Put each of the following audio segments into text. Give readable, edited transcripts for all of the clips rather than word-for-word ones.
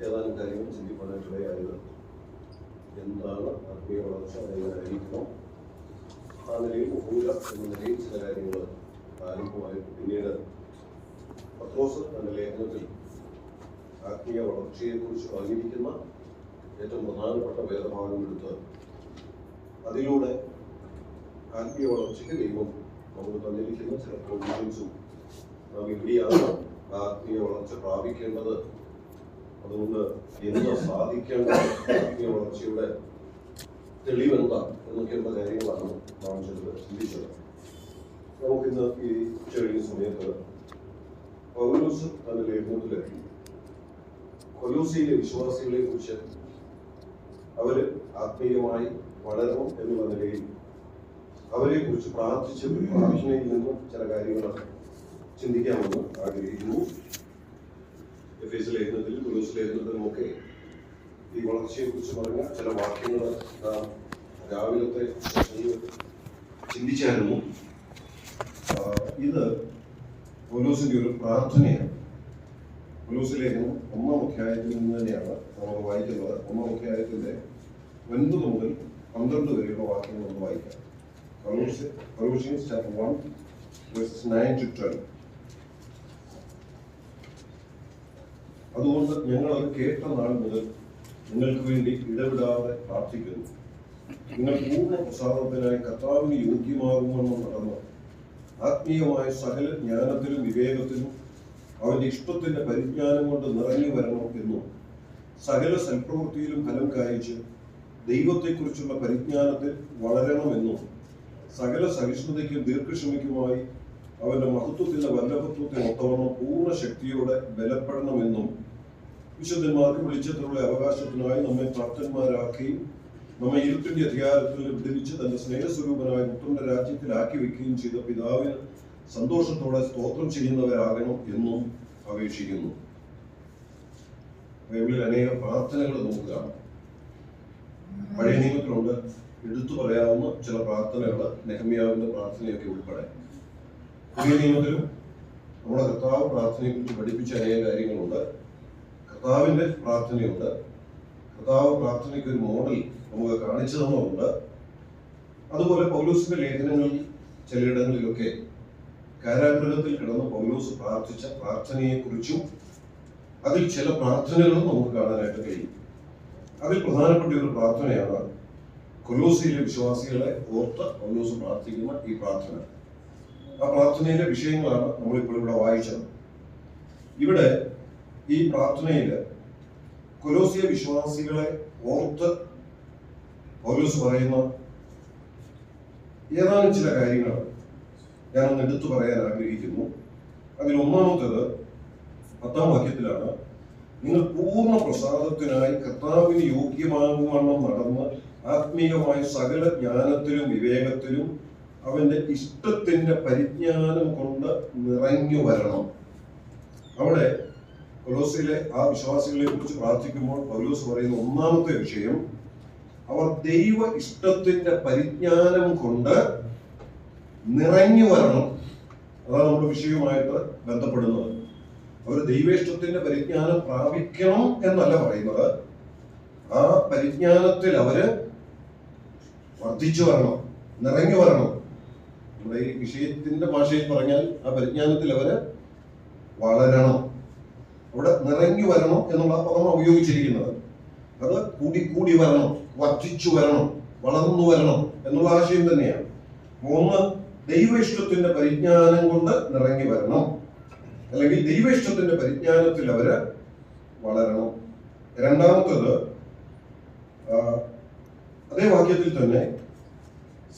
ഏതാനും കാര്യങ്ങൾ ചിന്തിക്കാനായിട്ടിടയായത് എന്താണ് ആത്മീയ വളർച്ച എങ്ങനെയായിരിക്കണം, ആ നിലയിൽ ഊഴ എന്ന നിലയിൽ ചില കാര്യങ്ങൾ ആരംഭമായിട്ട് പിന്നീട് പത്രോസ് എന്ന ലേഖനത്തിൽ ആത്മീയ വളർച്ചയെക്കുറിച്ച് പറഞ്ഞിരിക്കുന്ന ഏറ്റവും പ്രധാനപ്പെട്ട വേദഭാഗമെടുത്ത് അതിലൂടെ ആത്മീയ വളർച്ചയ്ക്ക് ദൈവം നമുക്ക് തന്നിരിക്കുന്ന ചില പ്രൊവിഷൻസും നാം ഇവിടെയാണ് ആത്മീയ വളർച്ച പ്രാപിക്കേണ്ടത്, അതുകൊണ്ട് എന്താ സാധിക്കേണ്ടത്, ആത്മീയ വളർച്ചയുടെ തെളിവെന്താ എന്നൊക്കെയുള്ള കാര്യങ്ങളാണ് നാം ചിന്തിച്ചത്. നമുക്കിന്ന് ഈ ചെറിയ സമയത്ത് പൗലോസ് തന്റെ ലേഖനത്തിലെത്തി കൊലോസിയിലെ വിശ്വാസികളെ കുറിച്ച് അവര് ആത്മീയമായി വളരണം എന്നുള്ള നിലയിൽ അവരെ കുറിച്ച് പ്രാർത്ഥിച്ച പ്രാർത്ഥനയിൽ നിന്നും ചില കാര്യങ്ങൾ ചിന്തിക്കാമെന്ന് ആഗ്രഹിക്കുന്നു. എഫേസ് ലേഖനത്തിൽ കൊലോസ് ലേഖനത്തിലുമൊക്കെ ഈ വളർച്ചയെ കുറിച്ച് പറഞ്ഞ ചില വാക്യങ്ങൾ രാവിലത്തെ ചിന്തിച്ചായിരുന്നു. ഇത് പൗലോസിന്റെ ഒരു പ്രാർത്ഥനയാണ്. പൗലോസ് ലേഖനം 1-ാം അധ്യായത്തിൽ നിന്ന് തന്നെയാണ് നമ്മൾ വായിക്കുന്നത്. 1-ാം അധ്യായത്തിന്റെ 9 മുതൽ 12 വരെയുള്ള വാക്യങ്ങൾ നമ്മൾ വായിക്കാം. Colossians chapter 1 verses 9 to 12. അതുകൊണ്ട് ഞങ്ങൾ അത് കേട്ട നാൾ മുതൽ നിങ്ങൾക്ക് വേണ്ടി ഇടവിടാതെ പ്രാർത്ഥിക്കുന്നു. നിങ്ങൾ പൂർണ്ണ പ്രസാദത്തിനായി കർത്താവിന് യോഗ്യമാകുമെന്ന് നടന്ന് ആത്മീയമായ സകല ജ്ഞാനത്തിലും വിവേകത്തിലും അവന്റെ ഇഷ്ടത്തിന്റെ പരിജ്ഞാനം കൊണ്ട് നിറഞ്ഞു വരണം എന്നും സകല സൽപ്രവൃത്തിയിലും ഫലം കായിച്ച് ദൈവത്തെക്കുറിച്ചുള്ള പരിജ്ഞാനത്തിൽ വളരണമെന്നും സകല സഹിഷ്ണുതയ്ക്കും ദീർഘക്ഷമയ്ക്കുമായി അവന്റെ മഹത്വത്തിന്റെ വല്ലഭത്വത്തിന് ഒത്തവണ്ണം പൂർണ്ണ ശക്തിയോടെ ബലപ്പെടണമെന്നും വിശുദ്ധന്മാർക്ക് വെളിച്ചത്തിലുള്ള അവകാശത്തിനായി നമ്മെ പ്രാപ്തന്മാരാക്കുകയും നമ്മെ ഇരുട്ടിന്റെ അധികാരത്തിൽ വിടുവിച്ച് തന്റെ സ്നേഹസ്വരൂപനായ പുത്രന്റെ രാജ്യത്തിലാക്കി വെക്കുകയും ചെയ്ത പിതാവിന് സന്തോഷത്തോടെ സ്തോത്രം ചെയ്യുന്നവരാകണം എന്നും അപേക്ഷിക്കുന്നു. ബൈബിളിൽ അനേക പ്രാർത്ഥനകൾ നമുക്ക് കാണാം. പഴയ നിയമത്തിലുണ്ട് എടുത്തു പറയാവുന്ന ചില പ്രാർത്ഥനകൾ, നെഹമ്യാവിന്റെ പ്രാർത്ഥനയൊക്കെ ഉൾപ്പെടെ. പുതിയ നിയമത്തിലും നമ്മുടെ കർത്താവ് പ്രാർത്ഥനയെ കുറിച്ച് പഠിപ്പിച്ച അനേക കാര്യങ്ങളുണ്ട്. കർത്താവിന്റെ പ്രാർത്ഥനയുണ്ട്. കർത്താവ് പ്രാർത്ഥനയ്ക്ക് ഒരു മോഡൽ നമുക്ക് കാണിച്ചു തന്നുണ്ട്. അതുപോലെ പൗലോസിന്റെ ലേഖനങ്ങളിൽ ചിലയിടങ്ങളിലൊക്കെ കാരാഗൃഹത്തിൽ കിടന്ന് പൗലോസ് പ്രാർത്ഥിച്ച പ്രാർത്ഥനയെ കുറിച്ചും അതിൽ ചില പ്രാർത്ഥനകളും നമുക്ക് കാണാനായിട്ട് കഴിയും. അതിൽ പ്രധാനപ്പെട്ട ഒരു പ്രാർത്ഥനയാണ് കൊലോസിയിലെ വിശ്വാസികളെ ഓർത്ത് പൗലോസ് പ്രാർത്ഥിക്കുന്ന ഈ പ്രാർത്ഥന. ആ പ്രാർത്ഥനയിലെ വിഷയങ്ങളാണ് നമ്മളിപ്പോൾ ഇവിടെ വായിച്ചത്. ഇവിടെ ഈ പ്രാർത്ഥനയിൽ കൊലോസിയ വിശ്വാസികളെ ഓർത്ത് പൗലോസ് പറയുന്ന ഏതാനും ചില കാര്യങ്ങൾ ഞാനൊന്ന് എടുത്തു പറയാൻ ആഗ്രഹിക്കുന്നു. അതിൽ ഒന്നാമത്തേത് 10-ാം വാക്യത്തിലാണ്, നിങ്ങൾ പൂർണ്ണ പ്രസാദത്തിനായി കർത്താവിന് യോഗ്യമാകുവണ്ണം നടന്ന് ആത്മീയമായ സകല ജ്ഞാനത്തിലും വിവേകത്തിലും അവന്റെ ഇഷ്ടത്തിന്റെ പരിജ്ഞാനം കൊണ്ട് നിറഞ്ഞു വരണം. അവിടെ കൊലോസിയിലെ ആ വിശ്വാസികളെ കുറിച്ച് പ്രാർത്ഥിക്കുമ്പോൾ പൗലോസ് പറയുന്ന ഒന്നാമത്തെ വിഷയം, അവർ ദൈവ ഇഷ്ടത്തിന്റെ പരിജ്ഞാനം കൊണ്ട് നിറഞ്ഞു വരണം. അതാണ് നമ്മുടെ വിഷയവുമായിട്ട് ബന്ധപ്പെടുന്നത്. അവർ ദൈവേഷ്ടത്തിന്റെ പരിജ്ഞാനം പ്രാപിക്കണം എന്നല്ല പറയുന്നത്, ആ പരിജ്ഞാനത്തിൽ അവര് വർദ്ധിച്ചു വരണം, നിറഞ്ഞു വരണം. നമ്മുടെ ഈ വിഷയത്തിന്റെ ഭാഷയിൽ പറഞ്ഞാൽ ആ പരിജ്ഞാനത്തിൽ അവര് വളരണം. അവിടെ നിറഞ്ഞു വരണം എന്നുള്ള പദമാണ് ഉപയോഗിച്ചിരിക്കുന്നത്. അത് കൂടി കൂടി വരണം, വർദ്ധിച്ചു വരണം, വളർന്നു വരണം എന്നുള്ള ആശയം തന്നെയാണ്. ഒന്ന്, ദൈവ ഇഷ്ടത്തിന്റെ പരിജ്ഞാനം കൊണ്ട് നിറഞ്ഞു വരണം, അല്ലെങ്കിൽ ദൈവ ഇഷ്ടത്തിന്റെ പരിജ്ഞാനത്തിൽ അവര് വളരണം. രണ്ടാമത്തത്, അതേ വാക്യത്തിൽ തന്നെ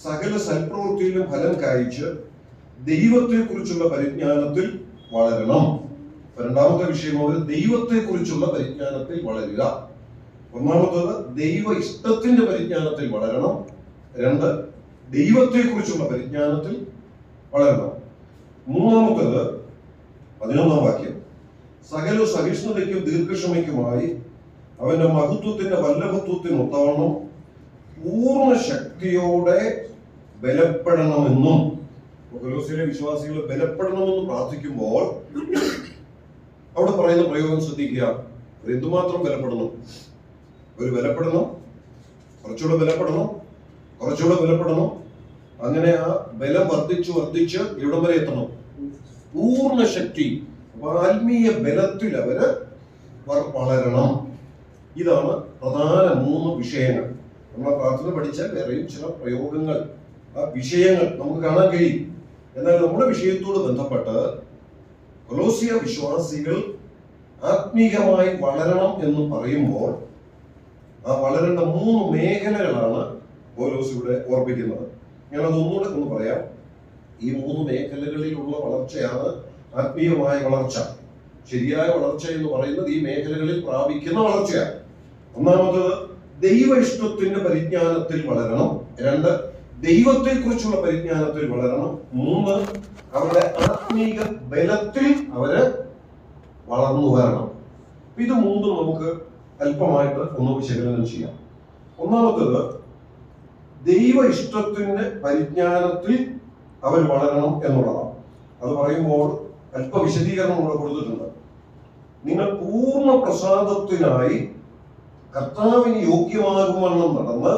സകല സൽപ്രവൃത്തിയിലും ഫലം കായ്ച്ച് ദൈവത്തെ കുറിച്ചുള്ള പരിജ്ഞാനത്തിൽ വളരണം. രണ്ടാമത്തെ വിഷയം, അവർ ദൈവത്തെ കുറിച്ചുള്ള പരിജ്ഞാനത്തിൽ വളരുക. ഒന്നാമത്തത് ദൈവ ഇഷ്ടത്തിന്റെ പരിജ്ഞാനത്തിൽ വളരണം. രണ്ട്, ദൈവത്തെ കുറിച്ചുള്ള പരിജ്ഞാനത്തിൽ വളരണം. മൂന്നാമത്തത് 11-ാം വാക്യം, സകല സഹിഷ്ണുതയ്ക്കും ദീർഘക്ഷമയ്ക്കുമായി അവന്റെ മഹത്വത്തിന്റെ വല്ലഭത്വത്തിന് ഒത്തവണ്ണം പൂർണ്ണ ശക്തിയോടെ ബലപ്പെടണമെന്നും. കൊലോസിയിലെ വിശ്വാസികൾ ബലപ്പെടണമെന്ന് പ്രാർത്ഥിക്കുമ്പോൾ അവിടെ പറയുന്ന പ്രയോഗം ശ്രദ്ധിക്കുക. എന്തുമാത്രം ബലപ്പെടണം? ഒരു ബലപ്പെടണം, കുറച്ചുകൂടെ ബലപ്പെടണം, കുറച്ചുകൂടെ ബലപ്പെടണം. അങ്ങനെ ആ ബലം വർദ്ധിച്ച് വർദ്ധിച്ച് എവിടം വരെ എത്തണം? പൂർണ്ണ ശക്തി. അപ്പൊ ആത്മീയ ബലത്തിൽ അവര് വളരണം. ഇതാണ് പ്രധാന 3 വിഷയങ്ങൾ. നമ്മളെ പ്രാർത്ഥന പഠിച്ചാൽ വേറെയും ചില പ്രയോഗങ്ങൾ, ആ വിഷയങ്ങൾ നമുക്ക് കാണാൻ കഴിയും. എന്നാൽ നമ്മുടെ വിഷയത്തോട് ബന്ധപ്പെട്ട് കൊലോസിയ വിശ്വാസികൾ ആത്മീയമായി വളരണം എന്ന് പറയുമ്പോൾ ആ വളരേണ്ട 3 മേഖലകളാണ് പൗലോസ് ഇവിടെ ഓർപ്പിക്കുന്നത്. ഞാനത് ഒന്നുകൂടെ ഒന്ന് പറയാം. ഈ 3 മേഖലകളിലുള്ള വളർച്ചയാണ് ആത്മീയമായ വളർച്ച. ശരിയായ വളർച്ച എന്ന് പറയുന്നത് ഈ മേഖലകളിൽ പ്രാപിക്കുന്ന വളർച്ചയാണ്. ഒന്നാമത് ദൈവ ഇഷ്ടത്തിന്റെ പരിജ്ഞാനത്തിൽ വളരണം. 2, ദൈവത്തെ കുറിച്ചുള്ള പരിജ്ഞാനത്തിൽ വളരണം. 3, അവരുടെ ആത്മീക ബലത്തിൽ അവര് വളർന്നു വരണം. ഇത് 3 നമുക്ക് അല്പമായിട്ട് ഒന്ന് വിശകലനം ചെയ്യാം. ഒന്നാമത്തത്, ദൈവ ഇഷ്ടത്തിന്റെ പരിജ്ഞാനത്തിൽ അവർ വളരണം എന്നുള്ളതാണ്. അത് പറയുമ്പോൾ അല്പ വിശദീകരണം കൂടെ കൊടുത്തിട്ടുണ്ട്. നിങ്ങൾ പൂർണ്ണ പ്രസാദത്തിനായി കർത്താവിന് യോഗ്യമാകുവണ്ണം നടന്ന്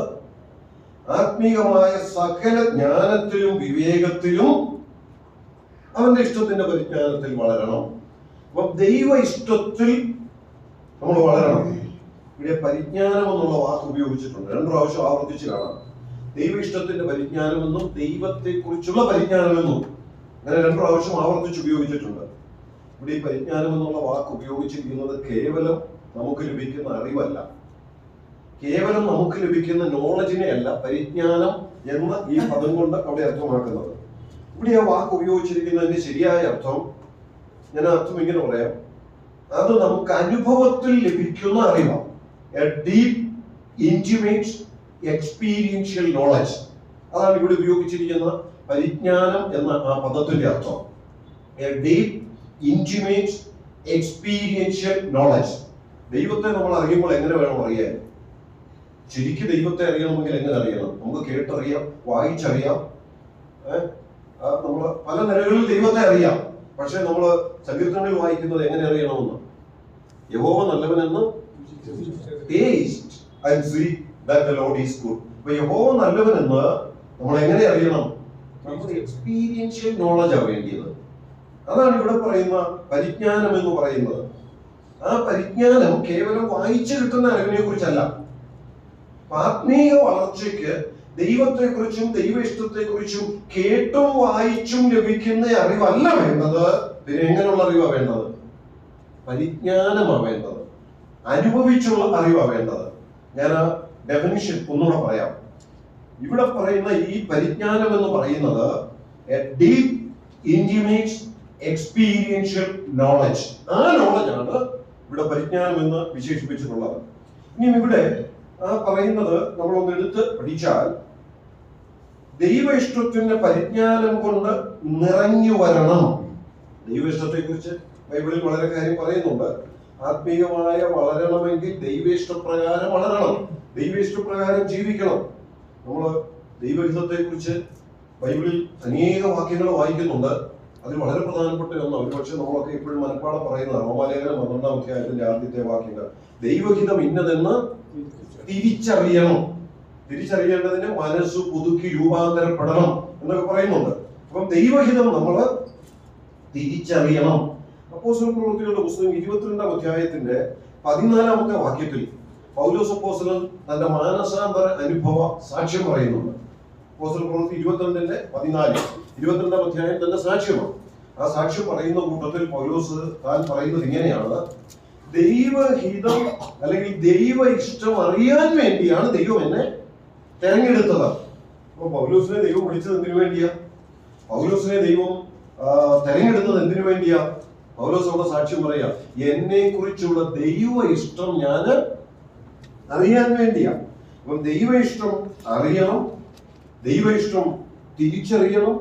ആത്മീയമായ സകല ജ്ഞാനത്തിലും വിവേകത്തിലും അവന്റെ ഇഷ്ടത്തിന്റെ പരിജ്ഞാനത്തിൽ വളരണം. അപ്പൊ ദൈവ ഇഷ്ടത്തിൽ നമ്മൾ വളരണം. ഇവിടെ പരിജ്ഞാനം എന്നുള്ള വാക്ക് ഉപയോഗിച്ചിട്ടുണ്ട്. 2 പ്രാവശ്യം ആവർത്തിച്ച് കാണാം. ദൈവ ഇഷ്ടത്തിന്റെ പരിജ്ഞാനമെന്നും ദൈവത്തെ കുറിച്ചുള്ള പരിജ്ഞാനമെന്നും അങ്ങനെ 2 പ്രാവശ്യം ആവർത്തിച്ച് ഉപയോഗിച്ചിട്ടുണ്ട്. ഇവിടെ ഈ പരിജ്ഞാനം എന്നുള്ള വാക്ക് ഉപയോഗിച്ചിരിക്കുന്നത് കേവലം നമുക്ക് ലഭിക്കുന്ന അറിവല്ല, കേവലം നമുക്ക് ലഭിക്കുന്ന നോളജിനെ അല്ല പരിജ്ഞാനം എന്ന ഈ പദം കൊണ്ട് അവിടെ അർത്ഥമാക്കുന്നത്. ഇവിടെ ആ വാക്ക് ഉപയോഗിച്ചിരിക്കുന്നതിന്റെ ശരിയായ അർത്ഥം, ഞാൻ അർത്ഥം ഇങ്ങനെ പറയാം, അത് നമുക്ക് അനുഭവത്തിൽ ലഭിക്കുന്ന അറിവാണ്. A deep intimate experiential knowledge. അതാണ് ഇവിടെ ഉപയോഗിച്ചിരിക്കുന്ന പരിജ്ഞാനം എന്ന ആ പദത്തിന്റെ അർത്ഥം. A deep intimate experiential knowledge. ദൈവത്തെ നമ്മൾ അറിയുമ്പോൾ എങ്ങനെ വേണം അറിയാൻ? ശരിക്കും ദൈവത്തെ അറിയണമെങ്കിൽ എങ്ങനെ അറിയണം? നമുക്ക് കേട്ടറിയാം, വായിച്ചറിയാം, നമ്മള് പല നിലകളിൽ ദൈവത്തെ അറിയാം. പക്ഷെ നമ്മള് സങ്കീർത്തനങ്ങളിൽ വായിക്കുന്നത് എങ്ങനെ അറിയണമെന്ന്? യഹോവ നല്ലവനെന്ന് taste and see that the Lord is good. അപ്പൊ യഹോവ നല്ലവനെന്ന് നമ്മൾ എങ്ങനെ അറിയണം? നമുക്ക് എക്സ്പീരിയൻഷ്യൽ നോളജ് ആണ് വേണ്ടിയത്. അതാണ് ഇവിടെ പറയുന്ന പരിജ്ഞാനം എന്ന് പറയുന്നത്. ആ പരിജ്ഞാനം കേവലം വായിച്ചു കിട്ടുന്ന അറിവിനെ കുറിച്ചല്ല. ആത്മീയ വളർച്ചയ്ക്ക് ദൈവത്തെക്കുറിച്ചും ദൈവ ഇഷ്ടത്തെക്കുറിച്ചും കേട്ടും വായിച്ചും ലഭിക്കുന്ന അറിവല്ല വേണ്ടത്. പിന്നെ എങ്ങനെയുള്ള അറിവാ വേണ്ടത്? പരിജ്ഞാനമാണ് വേണ്ടത്, അനുഭവിച്ചുള്ള അറിവാണ് വേണ്ടത്. ഞാൻ ആ ഡെഫിനിഷൻ ഒന്നുകൂടെ പറയാം. ഇവിടെ പറയുന്ന ഈ പരിജ്ഞാനം എന്ന് പറയുന്നത് A deep intimate experiential knowledge. ആ നോളജാണ് ഇവിടെ പരിജ്ഞാനം എന്ന് വിശേഷിപ്പിച്ചിട്ടുള്ളത്. ഇനി ഇവിടെ ആ പറയുന്നത് നമ്മളൊന്ന് എടുത്ത് പഠിച്ചാൽ, ദൈവ ഇഷ്ടത്തിന്റെ പരിജ്ഞാനം കൊണ്ട് നിറഞ്ഞു വരണം. ദൈവ ഇഷ്ടത്തെ കുറിച്ച് ബൈബിളിൽ വളരെ കാര്യം പറയുന്നുണ്ട്. ആത്മീയമായ വളരണമെങ്കിൽ ദൈവേഷ്ടപ്രകാരം വളരണം, ദൈവേഷ്ടപ്രകാരം ജീവിക്കണം. നമ്മൾ ദൈവഹിതത്തെ കുറിച്ച് ബൈബിളിൽ അനേക വാക്യങ്ങൾ വായിക്കുന്നുണ്ട്. അതിൽ വളരെ പ്രധാനപ്പെട്ട ഒന്ന്, ഒരുപക്ഷെ നമ്മളൊക്കെ ഇപ്പോഴും മനപ്പാടം പറയുന്ന റോമാലേഖനം 12-ാം അധ്യായത്തിന്റെ ആദ്യത്തെ വാക്യങ്ങൾ. ദൈവഹിതം ഇന്നതെന്ന് തിരിച്ചറിയണം. തിരിച്ചറിയേണ്ടതിന് മനസ്സ് പുതുക്കി രൂപാന്തരപ്പെടണം എന്നൊക്കെ പറയുന്നുണ്ട്. അപ്പം ദൈവഹിതം നമ്മൾ തിരിച്ചറിയണം. അപ്പോസ്തല പ്രവൃത്തികളുടെ പുസ്തകം 22-ാം അധ്യായത്തിന്റെ 14-ാമത്തെ വാക്യത്തിൽ പൗലോസ് അപ്പോസ്തലൻ തന്റെ മാനസാന്തര അനുഭവ സാക്ഷ്യം പറയുന്നുണ്ട്. അപ്പോസ്തല പ്രവൃത്തി 22-ാം അധ്യായം തന്റെ സാക്ഷ്യമാണ്. ആ സാക്ഷ്യം പറയുന്ന കൂട്ടത്തിൽ പൗലോസ് താൻ പറയുന്നത് ഇങ്ങനെയാണ്: ദൈവഹിതം അല്ലെങ്കിൽ ദൈവ ഇഷ്ടം അറിയാൻ വേണ്ടിയാണ് ദൈവം എന്നെ തെരഞ്ഞെടുത്തത്. അപ്പൊ പൗലോസിനെ ദൈവം വിളിച്ചത് എന്തിനു വേണ്ടിയാ? പൗലോസിനെ ദൈവം തെരഞ്ഞെടുത്തത് എന്തിനു വേണ്ടിയാ? പൗലോസ് അവിടെ സാക്ഷ്യം പറയാ, എന്നെ കുറിച്ചുള്ള ദൈവ ഇഷ്ടം ഞാൻ അറിയാൻ വേണ്ടിയാ. അപ്പം ദൈവ ഇഷ്ടം അറിയണം, ദൈവ ഇഷ്ടം തിരിച്ചറിയണം.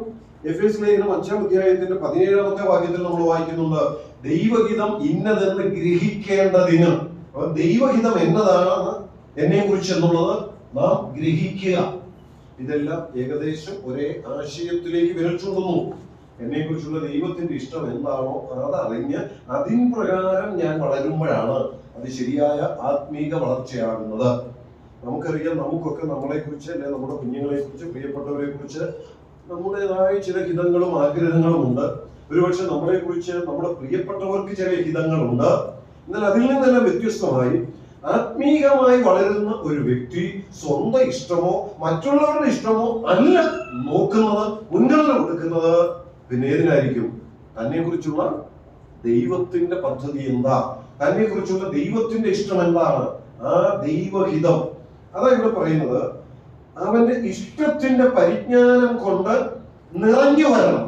എഫേസ്യ ലേഖനം 5-ാം അധ്യായത്തിന്റെ 17-ാമത്തെ വാക്യത്തിൽ നമ്മൾ വായിക്കുന്നുണ്ട്, ദൈവഹിതം ഇന്നതെന്ന് ഗ്രഹിക്കേണ്ടതിന്. അപ്പൊ ദൈവഹിതം എന്നതാണ് എന്നെ കുറിച്ച് എന്നുള്ളത് നാം ഗ്രഹിക്കുക. ഇതെല്ലാം ഏകദേശം ഒരേ ആശയത്തിലേക്ക് വിരൽ ചൂണ്ടുന്നു. എന്നെ കുറിച്ചുള്ള ദൈവത്തിന്റെ ഇഷ്ടം എന്താണോ അതറിഞ്ഞ് അതിൻ പ്രകാരം ഞാൻ വളരുമ്പോഴാണ് അത് ശരിയായ ആത്മീക വളർച്ചയാകുന്നത്. നമുക്കറിയാം, നമുക്കൊക്കെ നമ്മളെ കുറിച്ച് അല്ലെ നമ്മുടെ കുഞ്ഞുങ്ങളെ കുറിച്ച്, പ്രിയപ്പെട്ടവരെ കുറിച്ച് നമ്മുടേതായ ചില ഹിതങ്ങളും ആഗ്രഹങ്ങളും ഉണ്ട്. ഒരുപക്ഷെ നമ്മളെ കുറിച്ച് നമ്മുടെ പ്രിയപ്പെട്ടവർക്ക് ചില ഹിതങ്ങളുണ്ട്. എന്നാൽ അതിൽ നിന്നെല്ലാം വ്യത്യസ്തമായി ആത്മീകമായി വളരുന്ന ഒരു വ്യക്തി സ്വന്തം ഇഷ്ടമോ മറ്റുള്ളവരുടെ ഇഷ്ടമോ അല്ല നോക്കുന്നത്, മുൻഗണന കൊടുക്കുന്നത്. പിന്നെ ഏതിനായിരിക്കും? തന്നെ കുറിച്ചുള്ള ദൈവത്തിന്റെ പദ്ധതി എന്താ, തന്നെ കുറിച്ചുള്ള ദൈവത്തിന്റെ ഇഷ്ടം എന്താണ്, ആ ദൈവഹിതം. അതാ ഇവിടെ പറയുന്നത്, അവന്റെ ഇഷ്ടത്തിന്റെ പരിജ്ഞാനം കൊണ്ട് നിറഞ്ഞു വരണം.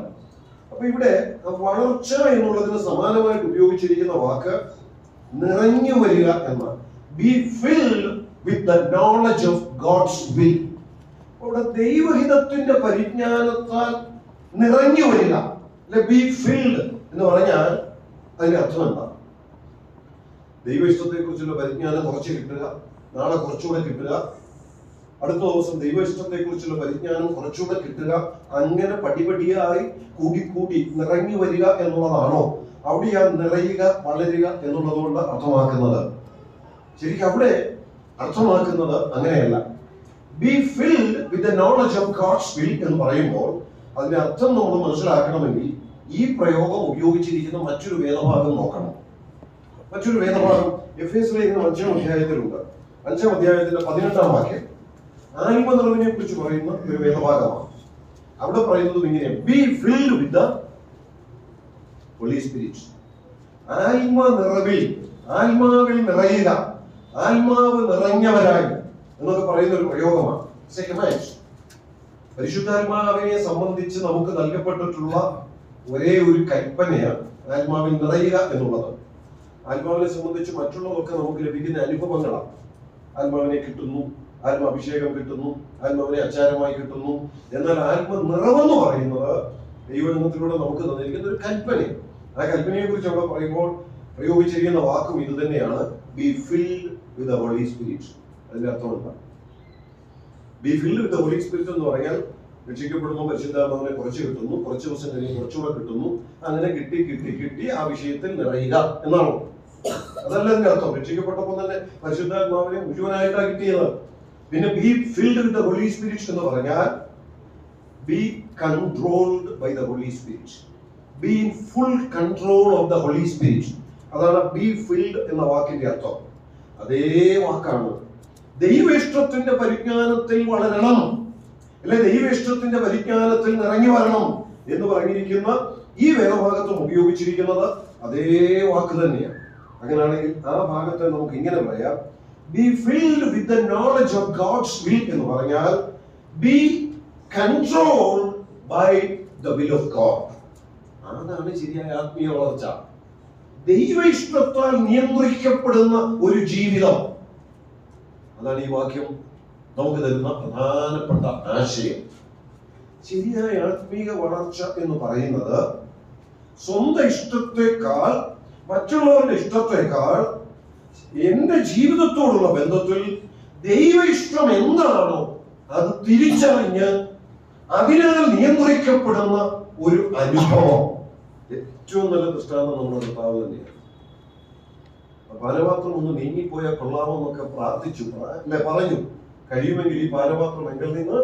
അപ്പൊ ഇവിടെ വളർച്ച എന്നുള്ളതിന് സമാനമായിട്ട് ഉപയോഗിച്ചിരിക്കുന്ന വാക്ക് നിറഞ്ഞു വരിക എന്നാണ്. Be filled with the knowledge of God's will. അവിടെ ദൈവഹിതത്തിന്റെ പരിജ്ഞാനത്താൽ നിറഞ്ഞു വരിക, അല്ലെ ബി ഫിൽഡ് എന്ന് പറഞ്ഞാൽ അതിന്റെ അർത്ഥം എന്താ? ദൈവ ഇഷ്ടത്തെ കുറിച്ചുള്ള പരിജ്ഞാനം കുറച്ച് കിട്ടുക, നാളെ കുറച്ചുകൂടെ കിട്ടുക, അടുത്ത ദിവസം ദൈവ ഇഷ്ടത്തെ കുറിച്ചുള്ള പരിജ്ഞാനം കുറച്ചുകൂടെ കിട്ടുക, അങ്ങനെ പടിപടിയായി കൂടി നിറഞ്ഞു വരിക എന്നുള്ളതാണോ അവിടെ ആ നിറയുക വളരുക എന്നുള്ളതുകൊണ്ട് അർത്ഥമാക്കുന്നത്? ശരിക്കും അവിടെ അർത്ഥമാക്കുന്നത് അങ്ങനെയല്ല. Be filled with the knowledge of God's will എന്ന് പറയുമ്പോൾ അതിന്റെ അർത്ഥം നമ്മൾ മനസ്സിലാക്കണമെങ്കിൽ ഈ പ്രയോഗം ഉപയോഗിച്ചിരിക്കുന്ന മറ്റൊരു വേദഭാഗം നോക്കണം. മറ്റൊരു വേദഭാഗം എഫേസ്യ ലേഖനം 5-ാം അധ്യായത്തിലുണ്ട്. 5-ാം അധ്യായത്തിന്റെ 18-ാം വാക്യം ആത്മനിറവിനെ കുറിച്ച് പറയുന്ന ഒരു വേദഭാഗമാണ്. അവിടെ പറയുന്നത് ഇങ്ങനെയാണ്: be filled with the Holy Spirit. ആത്മാവിൽ നിറയുക, ആത്മാവ് നിറഞ്ഞവരായി എന്നൊക്കെ പറയുന്ന ഒരു പ്രയോഗമാണ്. പരിശുദ്ധാത്മാവിനെ സംബന്ധിച്ച് നമുക്ക് നൽകപ്പെട്ടിട്ടുള്ള ഒരേ ഒരു കൽപ്പനയാണ് ആത്മാവിൽ നിറയുക എന്നുള്ളത്. ആത്മാവിനെ സംബന്ധിച്ച് മറ്റുള്ളതൊക്കെ നമുക്ക് ലഭിക്കുന്ന അനുഭവങ്ങളാണ്. ആത്മാവിനെ കിട്ടുന്നു, ആത്മാഭിഷേകം കിട്ടുന്നു, ആത്മാവിനെ അച്ചാരമായി കിട്ടുന്നു. എന്നാൽ ആത്മനിറവെന്ന് പറയുന്നത് ദൈവജനത്തിലൂടെ നമുക്ക് തന്നിരിക്കുന്ന ഒരു കൽപ്പനയാണ്. ആ കൽപ്പനയെ കുറിച്ച് അവിടെ പറയുമ്പോൾ പ്രയോഗിച്ചിരിക്കുന്ന വാക്കും ഇത് തന്നെയാണ്, be filled with the Holy Spirit. അതിന്റെ അർത്ഥം എന്താണ്? Be filled with the Holy Spirit എന്ന് പറഞ്ഞാൽ രക്ഷിക്കപ്പെടുമ്പോൾ പരിശുദ്ധാത്മാവിനെ കുറച്ച് കിട്ടുന്നു, കുറച്ച് ദിവസം കഴിഞ്ഞ് കുറച്ചുകൂടെ കിട്ടുന്നു, അങ്ങനെ കിട്ടി ആ വിഷയത്തിൽ നിറയുക എന്നാണോ? അതല്ല അതിന്റെ അർത്ഥം. രക്ഷിക്കപ്പെട്ടപ്പോൾ തന്നെ പരിശുദ്ധാത്മാവിനെ മുഴുവനായിട്ടാണ് കിട്ടിയത്. പിന്നെ be filled with the Holy Spirit എന്ന് പറഞ്ഞാൽ be controlled by the Holy Spirit, be in full control of the Holy Spirit. അതാണ് ബി ഫിൽഡ് എന്ന വാക്കിന്റെ അർത്ഥം. അതേ വാക്കാണ് ദൈവ ഇഷ്ടത്തിന്റെ പരിജ്ഞാനത്തിൽ വളരണം, അല്ലെ ദൈവ ഇഷ്ടത്തിന്റെ പരിജ്ഞാനത്തിൽ നിറങ്ങി വരണം എന്ന് പറഞ്ഞിരിക്കുന്ന ഈ വേദഭാഗത്തും ഉപയോഗിച്ചിരിക്കുന്നത് അതേ വാക്ക് തന്നെയാണ്. അങ്ങനെയാണെങ്കിൽ ആ ഭാഗത്തെ നമുക്ക് ഇങ്ങനെ പറയാം, be filled with the knowledge of God's will എന്ന് പറഞ്ഞാൽ be controlled by the will of God. അതാണ് ശരിയായ ആത്മീയ വളർച്ച. ദൈവ ഇഷ്ടത്താൽ നിയന്ത്രിക്കപ്പെടുന്ന ഒരു ജീവിതം. അതാണ് ഈ വാക്യം നമുക്ക് തരുന്ന പ്രധാനപ്പെട്ട ആശയം. ശരിയായ ആത്മീയ വളർച്ച എന്ന് പറയുന്നത് സ്വന്തം ഇഷ്ടത്തെക്കാൾ, മറ്റുള്ളവരുടെ ഇഷ്ടത്തെക്കാൾ എന്റെ ജീവിതത്തോടുള്ള ബന്ധത്തിൽ ദൈവ ഇഷ്ടം എന്താണോ അത് തിരിച്ചറിഞ്ഞ് അതിനാൽ നിയന്ത്രിക്കപ്പെടുന്ന ഒരു അനുഭവം. ഏറ്റവും നല്ല ദൃഷ്ടാന്തം നമ്മുടെ കർത്താവ് തന്നെയാണ്. പാനപാത്രം ഒന്ന് നീങ്ങിപ്പോയാൽ കൊള്ളാമെന്നൊക്കെ പ്രാർത്ഥിച്ചു, അല്ലെ പറഞ്ഞു, കഴിയുമെങ്കിൽ ഈ പാനപാത്രം എങ്കിൽ നിന്ന്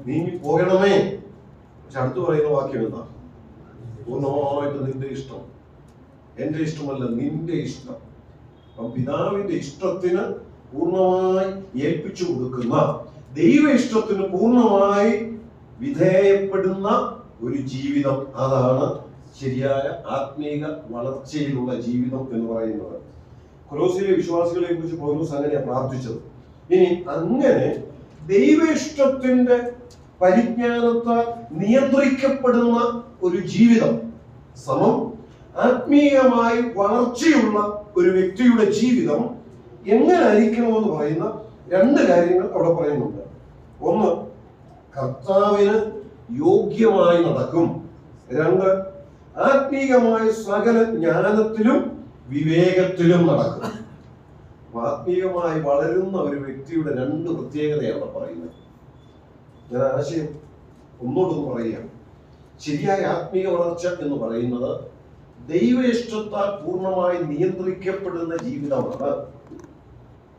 നീങ്ങിപ്പോകണമേ. പക്ഷെ അടുത്ത് പറയുന്ന വാക്യം എന്താ? പൂർണ്ണമായിട്ട് നിന്റെ ഇഷ്ടം, എന്റെ ഇഷ്ടമല്ല, നിന്റെ ഇഷ്ടം. അപ്പം പിതാവിന്റെ ഇഷ്ടത്തിന് പൂർണ്ണമായി ഏൽപ്പിച്ചു കൊടുക്കുന്ന, ദൈവ ഇഷ്ടത്തിന് പൂർണ്ണമായി വിധേയപ്പെടുന്ന ഒരു ജീവിതം, അതാണ് ശരിയായ ആത്മീക വളർച്ചയിലുള്ള ജീവിതം എന്ന് പറയുന്നത്. കൊലോസിയിലെ വിശ്വാസികളെ കുറിച്ച് പൗലോസ് അങ്ങനെയാണ് പ്രാർത്ഥിച്ചത്. ഇനി അങ്ങനെ ദൈവ ഇഷ്ടത്തിന്റെ പരിജ്ഞാനത്താൽ നിയന്ത്രിക്കപ്പെടുന്ന ഒരു ജീവിതം സമം ആത്മീയമായി വളർച്ചയുള്ള ഒരു വ്യക്തിയുടെ ജീവിതം എങ്ങനെ ആയിരിക്കണമെന്ന് പറയുന്ന രണ്ട് കാര്യങ്ങൾ അവിടെ പറയുന്നുണ്ട്. ഒന്ന്, കർത്താവിന് യോഗ്യമായി നടക്കും. രണ്ട്, ആത്മീയമായ സകല ജ്ഞാനത്തിലും വിവേകത്തിലും നടക്കും. ആത്മീയമായി വളരുന്ന ഒരു വ്യക്തിയുടെ രണ്ട് പ്രത്യേകതയാണ് പറയുന്നത്. ഞാൻ ആശയം ഒന്നോടൊന്ന് പറയാം. ശരിയായ ആത്മീയ വളർച്ച എന്ന് പറയുന്നത് ദൈവ ഇഷ്ടത്താൽ പൂർണ്ണമായി നിയന്ത്രിക്കപ്പെടുന്ന ജീവിതമാണ്.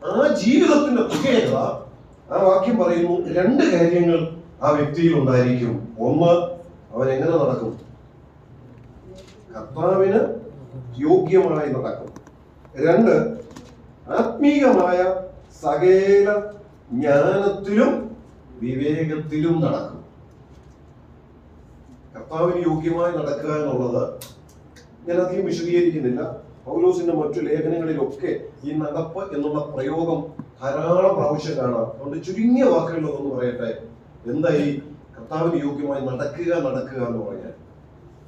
ആ ജീവിതത്തിന്റെ പ്രത്യേകത, ആ വാക്യം പറയുന്നു, രണ്ട് കാര്യങ്ങൾ ആ വ്യക്തിയിൽ ഉണ്ടായിരിക്കും. ഒന്ന്, അവൻ എങ്ങനെ നടക്കും? കർത്താവിന് യോഗ്യമായി നടക്കും. രണ്ട്, ആത്മീയമായ സകല ജ്ഞാനത്തിലും വിവേകത്തിലും നടക്കും. കർത്താവിന് യോഗ്യമായി നടക്കുക എന്നുള്ളത് ഞാൻ അധികം വിശദീകരിക്കുന്നില്ല. പൗലോസിന്റെ മറ്റു ലേഖനങ്ങളിലൊക്കെ ഈ നടപ്പ് എന്നുള്ള പ്രയോഗം ധാരാളം പ്രാവശ്യം കാണാം. അതുകൊണ്ട് ചുരുങ്ങിയ വാക്കുകളിലൊന്ന് പറയട്ടെ. എന്താ ഈ കർത്താവിന് യോഗ്യമായി നടക്കുക എന്ന് പറഞ്ഞാൽ?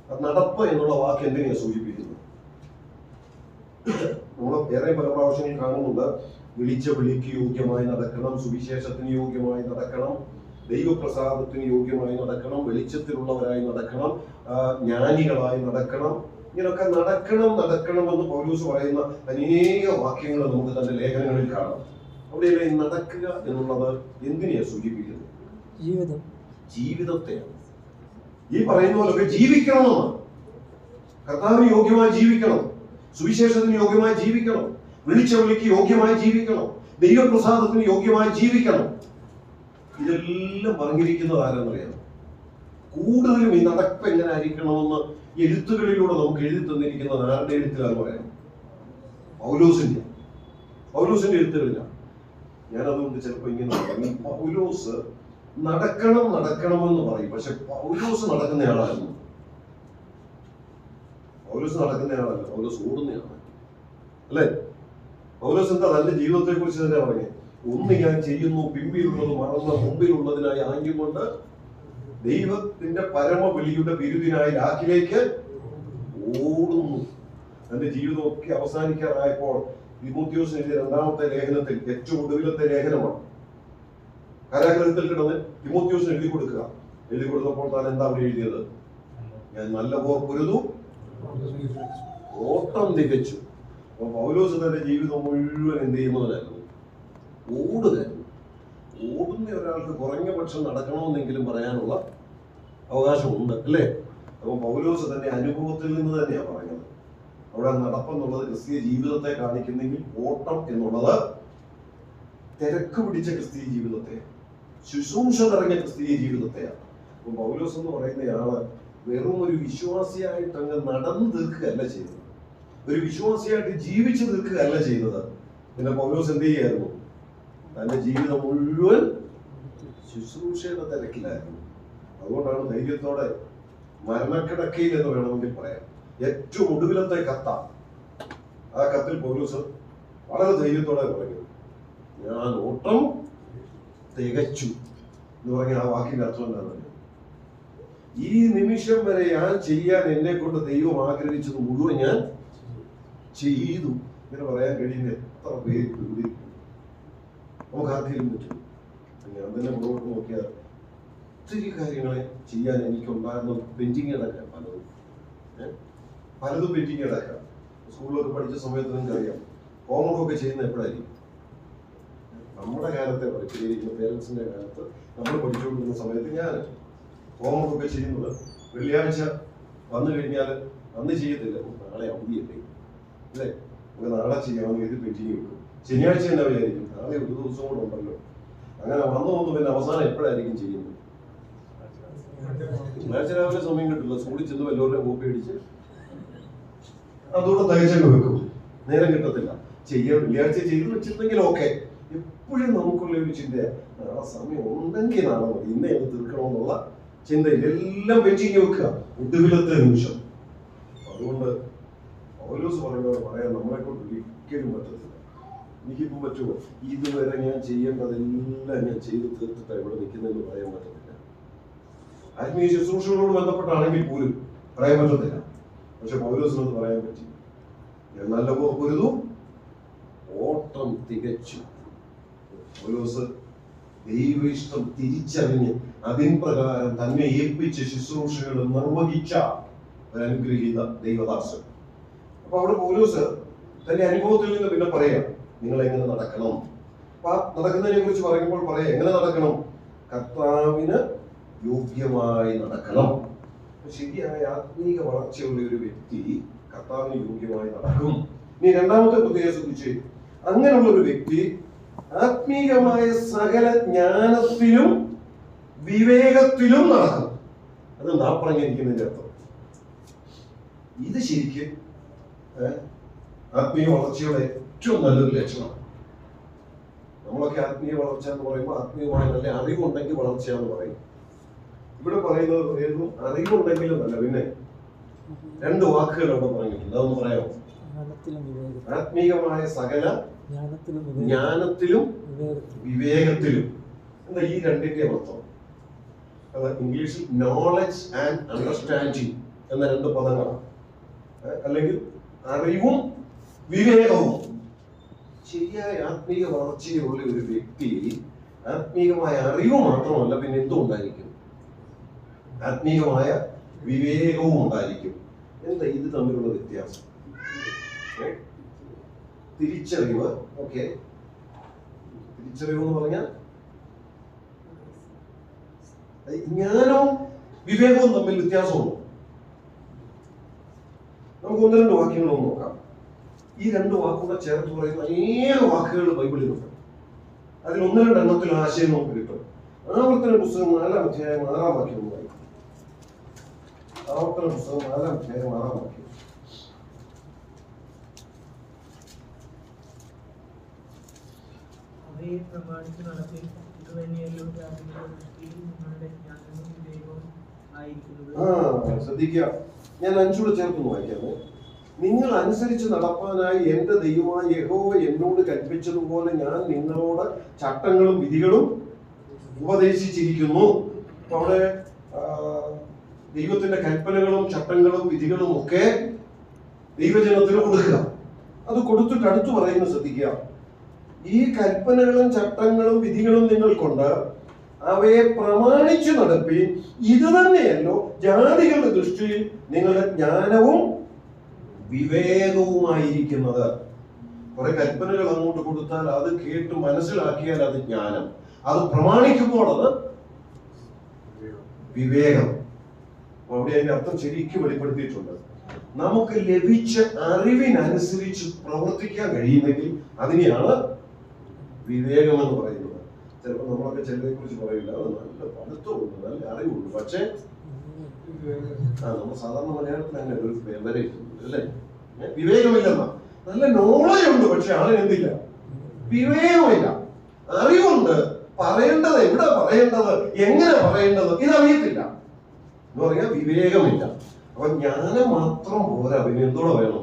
അത് നടപ്പ് എന്നുള്ള വാക്ക് എന്തിനെയാണ് സൂചിപ്പിക്കുന്നത്? നമ്മൾ ഏറെ പല പ്രാവശ്യങ്ങൾ കാണുന്നുണ്ട്. വിളിച്ച വിളിക്ക് യോഗ്യമായി നടക്കണം, സുവിശേഷത്തിന് യോഗ്യമായി നടക്കണം, ദൈവപ്രസാദത്തിന് യോഗ്യമായി നടക്കണം, വെളിച്ചത്തിലുള്ളവരായി നടക്കണം, ജ്ഞാനികളായി നടക്കണം. ഇങ്ങനെയൊക്കെ നടക്കണമെന്ന് പൗലോസ് പറയുന്ന അനേക വാക്യങ്ങൾ നമുക്ക് തന്റെ ലേഖനങ്ങളിൽ കാണാം. അവിടെ നടക്കുക എന്നുള്ളത് എന്തിനെയാണ് സൂചിപ്പിക്കുന്നത്? ജീവിതത്തെയാണ്. ഈ പറയുന്ന പോലൊക്കെ ജീവിക്കണമെന്നാണ്. കർത്താവിന് യോഗ്യമായി ജീവിക്കണം, സുവിശേഷത്തിന് യോഗ്യമായി ജീവിക്കണം, വിളിച്ച വിളിക്ക് യോഗ്യമായി ജീവിക്കണം, ദൈവപ്രസാദത്തിന് യോഗ്യമായി ജീവിക്കണം. ഇതെല്ലാം പറഞ്ഞിരിക്കുന്നത് ആരെന്നറിയാം? കൂടുതലും ഈ നടപ്പ് എങ്ങനെ ആയിരിക്കണമെന്ന് എഴുത്തുകളിലൂടെ നമുക്ക് എഴുതി തന്നിരിക്കുന്നത് ആരുടെ എഴുത്തിലാന്ന് പറയാം? പൗലോസിന്റെ എഴുത്തുകളിലാണ്. ഞാനതുകൊണ്ട് ചിലപ്പോ ഇങ്ങനെ പറയും, പൗലോസ് നടക്കണമെന്ന് പറയും, പക്ഷെ പൗലോസ് നടക്കുന്നയാളായിരുന്നു. പൗലോസ് ഓടുന്നയാളാണ്, അല്ലെ? പൗലോസ് എന്താ തന്റെ ജീവിതത്തെ കുറിച്ച് തന്നെ പറഞ്ഞേ? ഒന്ന് ഞാൻ ചെയ്യുന്നു, പിമ്പിലുള്ളത് മറന്ന് മുമ്പിലുള്ളതിനായി ആംഗ്യം കൊണ്ട് ദൈവത്തിന്റെ പരമവിളിയുടെ ബിരുദിനായി ലാക്കിലേക്ക് ഓടുന്നു. തന്റെ ജീവിതമൊക്കെ അവസാനിക്കാറായപ്പോൾ തിമോത്തിയോസിന് എഴുതിയ രണ്ടാമത്തെ ലേഖനത്തിൽ ഏറ്റവും ഒടുവിലത്തെ ലേഖനമാണ്. കാരാഗ്രഹത്തിൽ കിടന്ന് തിമോത്തിയോസിന് എഴുതി കൊടുത്തപ്പോൾ താൻ എന്താ അവിടെ എഴുതിയത്? ഞാൻ നല്ല പോർ പൊരുതു, ഓട്ടം തികച്ചു. അപ്പൊ പൗലോസ് തന്റെ ജീവിതം മുഴുവൻ എന്ത് ചെയ്യുന്നവനായിരുന്നു? ഓടുകയായിരുന്നു. ഓടുന്ന ഒരാൾക്ക് കുറഞ്ഞ പക്ഷം നടക്കണമെന്നെങ്കിലും പറയാനുള്ള അവകാശമുണ്ട്, അല്ലേ? അപ്പൊ പൗലോസ് തന്റെ അനുഭവത്തിൽ നിന്ന് തന്നെയാണ് പറയുന്നത്. അവിടെ നടപ്പെന്നുള്ളത് ക്രിസ്തീയ ജീവിതത്തെ കാണിക്കുന്നെങ്കിൽ ഓട്ടം എന്നുള്ളത് തിരക്ക് പിടിച്ച ക്രിസ്തീയ ജീവിതത്തെ, ശുശ്രൂഷ നിറഞ്ഞ ക്രിസ്തീയ ജീവിതത്തെയാണ്. അപ്പൊ പൗലോസ് എന്ന് പറയുന്നയാള് വെറും ഒരു വിശ്വാസിയായിട്ട് അങ്ങ് നടന്നു തീർക്കുകയല്ല ചെയ്തത്, ഒരു വിശ്വാസിയായിട്ട് ജീവിച്ചു തീർക്കുകയല്ല ചെയ്തത്. പിന്നെ പൗലോസ് എന്ത് ചെയ്യായിരുന്നു? തന്റെ ജീവിതം മുഴുവൻ ശുശ്രൂഷയുടെ തിരക്കിലായിരുന്നു. അതുകൊണ്ടാണ് ധൈര്യത്തോടെ മരണക്കിടക്കയിൽ എന്ന് വേണമെങ്കിൽ പറയാം, ഏറ്റവും ഒടുവിലത്തെ കത്ത, ആ കത്തിൽ പൗലോസ് വളരെ ധൈര്യത്തോടെ പറഞ്ഞു, ഞാൻ ഓട്ടം തികച്ചു എന്ന് പറഞ്ഞ ആ വാക്കിന്റെ അർത്ഥം എന്താണെന്ന്, ഈ നിമിഷം വരെ ഞാൻ ചെയ്യാൻ എന്നെ കൊണ്ട് ദൈവം ആഗ്രഹിച്ചത് മുഴുവൻ ഞാൻ ചെയ്തു. ഇങ്ങനെ പറയാൻ കഴിയുന്ന എത്ര പേര് നമുക്ക് ആർക്കെങ്കിലും പറ്റും? ഞാൻ തന്നെ മുന്നോട്ട് നോക്കിയാൽ ഒത്തിരി കാര്യങ്ങളെ ചെയ്യാൻ എനിക്കുണ്ടായിരുന്ന പെൻഡിങ് കിടക്കാം, പലതും പെൻഡിങ് കിടക്കാം. സ്കൂളിലൊക്കെ പഠിച്ച സമയത്ത് നിങ്ങൾക്കറിയാം, ഹോംവർക്കൊക്കെ ചെയ്യുന്ന എപ്പോഴായിരിക്കും? നമ്മുടെ കാലത്തെ പഠിച്ചിരിക്കുന്ന പേരൻസിന്റെ കാലത്ത് നമ്മൾ പഠിച്ചുകൊണ്ടിരുന്ന സമയത്ത് ഞാൻ ഹോംവർക്കൊക്കെ ചെയ്യുന്നത് വെള്ളിയാഴ്ച വന്നു കഴിഞ്ഞാൽ അന്ന് ചെയ്യത്തില്ല, നാളെ അവധിയല്ലേ അല്ലേ, നമുക്ക് നാളെ ചെയ്യാമെന്ന് കരുതി പെൻഡിങ് കിട്ടും. ശനിയാഴ്ച തന്നെ വിചാരിക്കും നാളെ ഒരു ദിവസം കൂടെ ഉണ്ടല്ലോ. അങ്ങനെ വന്നു പിന്നെ അവസാനം എപ്പോഴായിരിക്കും ചെയ്യുന്നത്? ശനിയാഴ്ച രാവിലെ സമയം കിട്ടില്ല, സ്കൂളിൽ ചെന്ന് വല്ലവരുടെ കോപ്പി അടിച്ച് അതുകൂടെ തയ്ച്ചങ്ങ് വെക്കും, നേരം കിട്ടത്തില്ല. വെള്ളിയാഴ്ച ചെയ്ത് വെച്ചിരുന്നെങ്കിൽ ഓക്കെ. എപ്പോഴും നമുക്കുള്ള ഒരു ചിന്തയാണ്, നാളെ സമയം ഉണ്ടെങ്കിൽ നാളെ മതി, ഇന്നേ അത് തീർക്കണമെന്നുള്ള ചിന്തയിൽ എല്ലാം വെച്ചിങ്ങി വെക്കുക ഒടുവിലത്തെ നിമിഷം. അതുകൊണ്ട് പൗലോസ് പറയുന്നത് പറയാൻ നമ്മളെ കൊണ്ട് ഒരിക്കലും പറ്റത്തില്ല. എനിക്കിപ്പം പറ്റുമോ ഇതുവരെ ഞാൻ ചെയ്യേണ്ടതെല്ലാം ഞാൻ ചെയ്ത് തീർത്തിട്ടാണ് ഇവിടെ നിൽക്കുന്നതെന്ന് പറയാൻ പറ്റത്തില്ല. ആത്മീയ ശുശ്രൂഷകളോട് ബന്ധപ്പെട്ടാണെങ്കിൽ പോലും പറയാൻ പറ്റത്തില്ല. പക്ഷെ പൗലോസിനത് പറയാൻ പറ്റി, ഞാൻ നല്ല പൊരുതു, ഓട്ടം തികച്ചു. പൗലോസ് ദൈവ ഇഷ്ടം തിരിച്ചറിഞ്ഞ് അതിൻ പ്രകാരം തന്നെ ഏൽപ്പിച്ച ശുശ്രൂഷകൾ നിർവഹിച്ച ഒരു അനുഗ്രഹീത ദൈവദാസൻ. അപ്പൊ അവിടെ പൗലോസ് തന്റെ അനുഭവത്തിൽ നിന്ന് പിന്നെ പറയാം, നിങ്ങൾ എങ്ങനെ നടക്കണം. അപ്പൊ നടക്കുന്നതിനെ കുറിച്ച് പറയുമ്പോൾ പറയാം, എങ്ങനെ നടക്കണം? കർത്താവിന് യോഗ്യമായി നടക്കണം. ശരിയായ ആത്മീക വളർച്ചയുള്ള ഒരു വ്യക്തി കർത്താവിന് യോഗ്യമായി നടക്കും. ഇനി രണ്ടാമത്തെ പ്രത്യേകത ശ്രദ്ധിച്ച്, അങ്ങനെയുള്ള ഒരു വ്യക്തി ആത്മീകമായ സകല ജ്ഞാനത്തിലും വിവേകത്തിലും നടക്കും. അത് നാം പറഞ്ഞിരിക്കുന്നതിന്റെ അർത്ഥം. ഇത് ശരിക്കും ആത്മീയ വളർച്ചയുടെ ഏറ്റവും നല്ലൊരു ലക്ഷണമാണ്. നമ്മളൊക്കെ ആത്മീയ വളർച്ച എന്ന് പറയുമ്പോൾ ആത്മീയമായ നല്ല അറിവുണ്ടെങ്കിൽ വളർച്ച എന്ന് പറയും. ഇവിടെ പറയുന്നത് ഏതും അറിവുണ്ടെങ്കിലും അല്ല, പിന്നെ രണ്ട് വാക്കുകൾ അവിടെ പറഞ്ഞിട്ടുണ്ട്, അതൊന്ന് പറയാമോ? ആത്മീകമായ സകല ജ്ഞാനത്തിലും വിവേകത്തിലും. എന്താ ഈ രണ്ടിന്റെ അർത്ഥം? അത് ഇംഗ്ലീഷിൽ നോളജ് ആൻഡ് അണ്ടർസ്റ്റാൻഡിങ് എന്ന രണ്ട് പദങ്ങളാണ്. അല്ലെങ്കിൽ അറിവും വിവേകവും. ശരിയായ ആത്മീയ വളർച്ചയുള്ള ഒരു വ്യക്തി ആത്മീയമായ അറിവ് മാത്രമല്ല, പിന്നെ എന്തും ഉണ്ടായിരിക്കും, ആത്മീയമായ വിവേകവും ഉണ്ടായിരിക്കും. എന്താ ഇത് തമ്മിലുള്ള വ്യത്യാസം? തിരിച്ചറിവ്, ഓക്കെ, തിരിച്ചറിവ് എന്ന് പറഞ്ഞാൽ ജ്ഞാനവും വിവേകവും തമ്മിൽ വ്യത്യാസമുണ്ടോ? നമുക്ക് ഒന്ന് രണ്ട് വാക്യങ്ങളൊന്നും നോക്കാം. ഈ രണ്ട് വാക്കുകൂടെ ചേർത്ത് പറയുന്ന അനേക വാക്കുകൾ ബൈബിളിലുണ്ട്. അതിൽ ഒന്ന് രണ്ടെണ്ണത്തിൽ ആശയം നമുക്ക് കിട്ടും. ആവർത്തന പുസ്തകം 4-ാം അധ്യായം 6-ാം വാക്യം ഒന്ന് വായിക്കും. ആവർത്തന പുസ്തകം 4-ാം അധ്യായം 6-ാം വാക്യം. ശ്രദ്ധിക്കുക, ഞാൻ 5 ചേർത്ത് വായിക്കാമോ? നിങ്ങൾ അനുസരിച്ച് നടപ്പാനായി എന്റെ ദൈവമായ യഹോവ എന്നോട് കൽപ്പിച്ചതുപോലെ ഞാൻ നിങ്ങളോട് ചട്ടങ്ങളും വിധികളും ഉപദേശിച്ചിരിക്കുന്നു. അപ്പൊ അവിടെ ദൈവത്തിന്റെ കൽപ്പനകളും ചട്ടങ്ങളും വിധികളും ഒക്കെ ദൈവജനത്തിന് കൊടുക്കുക. അത് കൊടുത്തിട്ട് അടുത്ത് പറയുന്നത് ശ്രദ്ധിക്കുക, ഈ കൽപ്പനകളും ചട്ടങ്ങളും വിധികളും നിങ്ങൾക്കൊണ്ട് അവയെ പ്രമാണിച്ചു നടപ്പി, ഇത് തന്നെയല്ലോ ജാതികളുടെ ദൃഷ്ടിയിൽ നിങ്ങളുടെ ജ്ഞാനവും വിവേകവുമായിരിക്കുന്നത്. കുറെ കൽപ്പനകൾ അങ്ങോട്ട് കൊടുത്താൽ അത് കേട്ട് മനസ്സിലാക്കിയാൽ അത് ജ്ഞാനം, അത് പ്രമാണിക്കുമ്പോൾ അത് വിവേകം. അവിടെ അതിന്റെ അർത്ഥം ശരിക്കും വെളിപ്പെടുത്തിയിട്ടുണ്ട്. നമുക്ക് ലഭിച്ച അറിവിനനുസരിച്ച് പ്രവർത്തിക്കാൻ കഴിയുന്നെങ്കിൽ അതിനെയാണ് വിവേകം എന്ന് പറയുന്നത്. ചിലപ്പോൾ നമ്മളൊക്കെ ചിലരെ കുറിച്ച് പറയില്ല, അത് നല്ല പഠിത്തമുണ്ട്, നല്ല അറിവുണ്ട്, പക്ഷേ നമ്മൾ സാധാരണ മലയാളത്തിൽ തന്നെ ഒരു വിവരമില്ല അല്ലേ, വിവേകമില്ലെന്നാ. നല്ല നോളജ് ഉണ്ട്, പക്ഷെ ആളിന് എന്തില്ല, വിവേകമില്ല. അറിവുണ്ട്, പറയേണ്ടത് എവിടെ പറയേണ്ടത്, എങ്ങനെ പറയേണ്ടത് ഇതറിയത്തില്ല എന്ന് പറയാ വിവേകമില്ല. അപ്പൊ ജ്ഞാനം മാത്രം പോരാ, പിന്നെ എന്തോടെ വേണം?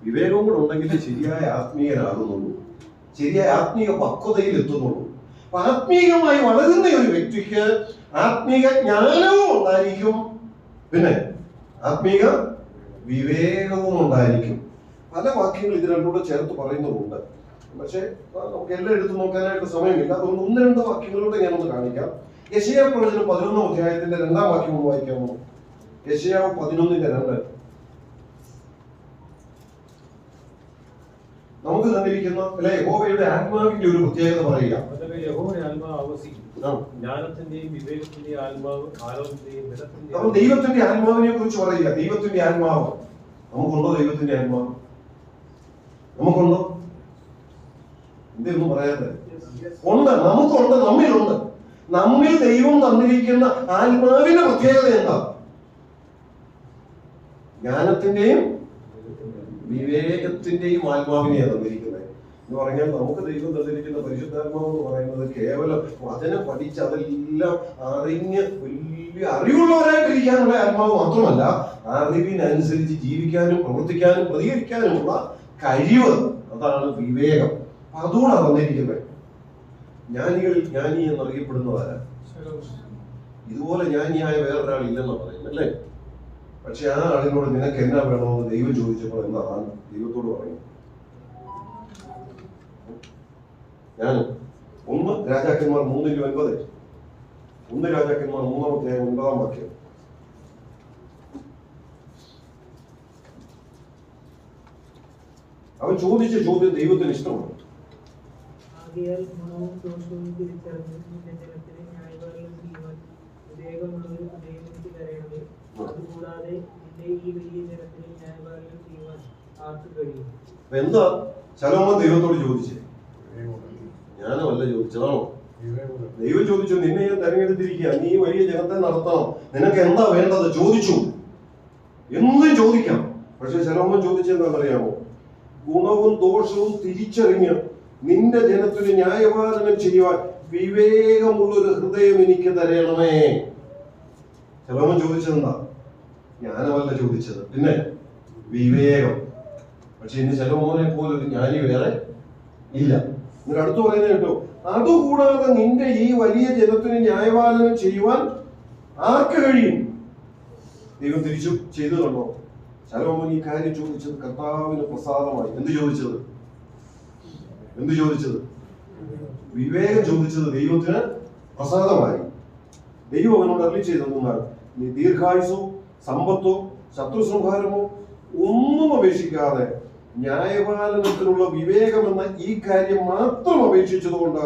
വിവേകവും കൂടെ ഉണ്ടെങ്കിൽ ശരിയായ ആത്മീയനാകുന്നുള്ളൂ, ശരിയായ ആത്മീയ പക്വതയിൽ എത്തുന്നുള്ളൂ. അപ്പൊ ആത്മീയമായി വളരുന്ന ഒരു വ്യക്തിക്ക് ആത്മീയ ജ്ഞാനവും ഉണ്ടായിരിക്കും, പിന്നെ ആത്മീയ വിവേകവും ഉണ്ടായിരിക്കും. പല വാക്യങ്ങൾ ഇത് രണ്ടുകൂടെ ചേർത്ത് പറയുന്നുമുണ്ട്, പക്ഷെ നമുക്ക് എല്ലാം എടുത്തു നോക്കാനായിട്ട് സമയമില്ല. അതുകൊണ്ട് ഒന്ന് രണ്ട് വാക്യങ്ങളൂടെ ഞാനൊന്ന് കാണിക്കാം. യെശയ്യാ പ്രവചനം 11 അധ്യായത്തിന്റെ 2-ാം വാക്യം ഒന്ന് വായിക്കാമോ? യെശയ്യാവ് 11:2. നമുക്ക് തന്നിരിക്കുന്ന അല്ലെ യഹോവയുടെ ആത്മാവിന്റെ ഒരു പ്രത്യേകത പറയുക. അപ്പൊ ദൈവത്തിന്റെ ആത്മാവിനെ കുറിച്ച് പറയുക. ദൈവത്തിന്റെ ആത്മാവ് നമുക്കുണ്ടോ? ദൈവത്തിന്റെ ആത്മാവ് നമുക്കുണ്ടോ? എന്തൊന്നും പറയാതെ ഉണ്ട്, നമുക്കുണ്ട്, നമ്മിലുണ്ട്. നമ്മിൽ ദൈവം തന്നിരിക്കുന്ന ആത്മാവിന്റെ പ്രത്യേകത എന്താ? ജ്ഞാനത്തിന്റെയും വിവേകത്തിന്റെയും ആത്മാവിനെയാണ് തന്നിരിക്കുന്നത് എന്ന് പറഞ്ഞാൽ, നമുക്ക് ദൈവം തന്നിരിക്കുന്ന പരിശുദ്ധാത്മാവ് എന്ന് പറയുന്നത് കേവലം വചനം പഠിച്ച് അതെല്ലാം അറിഞ്ഞ് വലിയ അറിവുള്ളവരായിട്ടിരിക്കാനുള്ള ആത്മാവ് മാത്രമല്ല, അറിവിനനുസരിച്ച് ജീവിക്കാനും പ്രവർത്തിക്കാനും പ്രതികരിക്കാനുമുള്ള കഴിവ്, അതാണ് വിവേകം. അതുകൊണ്ടാണ് തന്നിരിക്കുന്നത്. ജ്ഞാനികളിൽ ജ്ഞാനി എന്നറിയപ്പെടുന്നവരാ. ഇതുപോലെ ജ്ഞാനിയായ വേറൊരാൾ ഇല്ലെന്നാ പറയുന്നത് അല്ലേ? പക്ഷെ ആ ആളിനോട് നിനക്ക് എന്നാ വേണമെന്ന് ദൈവം ചോദിച്ചപ്പോൾ എന്താണ് ദൈവത്തോട് പറയുന്നത്? ഞാൻ 1 രാജാക്കന്മാർ 3:9. 1 രാജാക്കന്മാർ 3-ാം അധ്യായം 9-ാം വാക്യം. അവൻ ചോദിച്ച ചോദ്യം ദൈവത്തിന് ഇഷ്ടമാണ്. എന്താ ശലോമോൻ ദൈവത്തോട് ചോദിച്ചേ? ജ്ഞാനമല്ല ചോദിച്ചതാണോ? ദൈവം ചോദിച്ചു, നിന്നെ ഞാൻ തെരഞ്ഞെടുത്തിരിക്കുക, നീ വലിയ ജനത്തെ നടത്തണം, നിനക്ക് എന്താ വേണ്ടത് ചോദിച്ചു. എന്തും ചോദിക്കാം. പക്ഷെ ശലോമോൻ ചോദിച്ചെന്താണെന്നറിയാമോ? ഗുണവും ദോഷവും തിരിച്ചറിഞ്ഞ് നിന്റെ ജനത്തിന് ന്യായപാലനം ചെയ്യുവാൻ വിവേകമുള്ളൊരു ഹൃദയം എനിക്ക് തരണമേ. ശലോമോൻ ചോദിച്ചതെന്താ? ജ്ഞാനമല്ല ചോദിച്ചത്, പിന്നെ വിവേകം. പക്ഷെ ഇനി ശലോമോനെ പോലെ ഒരു ജ്ഞാനി വേറെ ഇല്ല. എന്നിട്ട് അടുത്ത് പറയുന്നത് കേട്ടോ, അതുകൂടാതെ നിന്റെ ഈ വലിയ ജനത്തിന് ന്യായപാലനം ചെയ്യുവാൻ ആർക്ക് കഴിയും? ദൈവം തിരിച്ചു ചെയ്തു കണ്ടോ? ശലോമോൻ ഈ കാര്യം ചോദിച്ചത് കർത്താവിന് പ്രസാദമായി. എന്ത് ചോദിച്ചത്? വിവേകം ചോദിച്ചത് ദൈവത്തിന് പ്രസാദമായി. ദൈവം അവനോട് അരുളി ചെയ്തെന്നാൽ, നീ ദീർഘായുസോ സമ്പത്തോ ശത്രുസംഹാരമോ ഒന്നും അപേക്ഷിക്കാതെ ന്യായപാലനത്തിനുള്ള വിവേകം എന്ന ഈ കാര്യം മാത്രം അപേക്ഷിച്ചതുകൊണ്ട്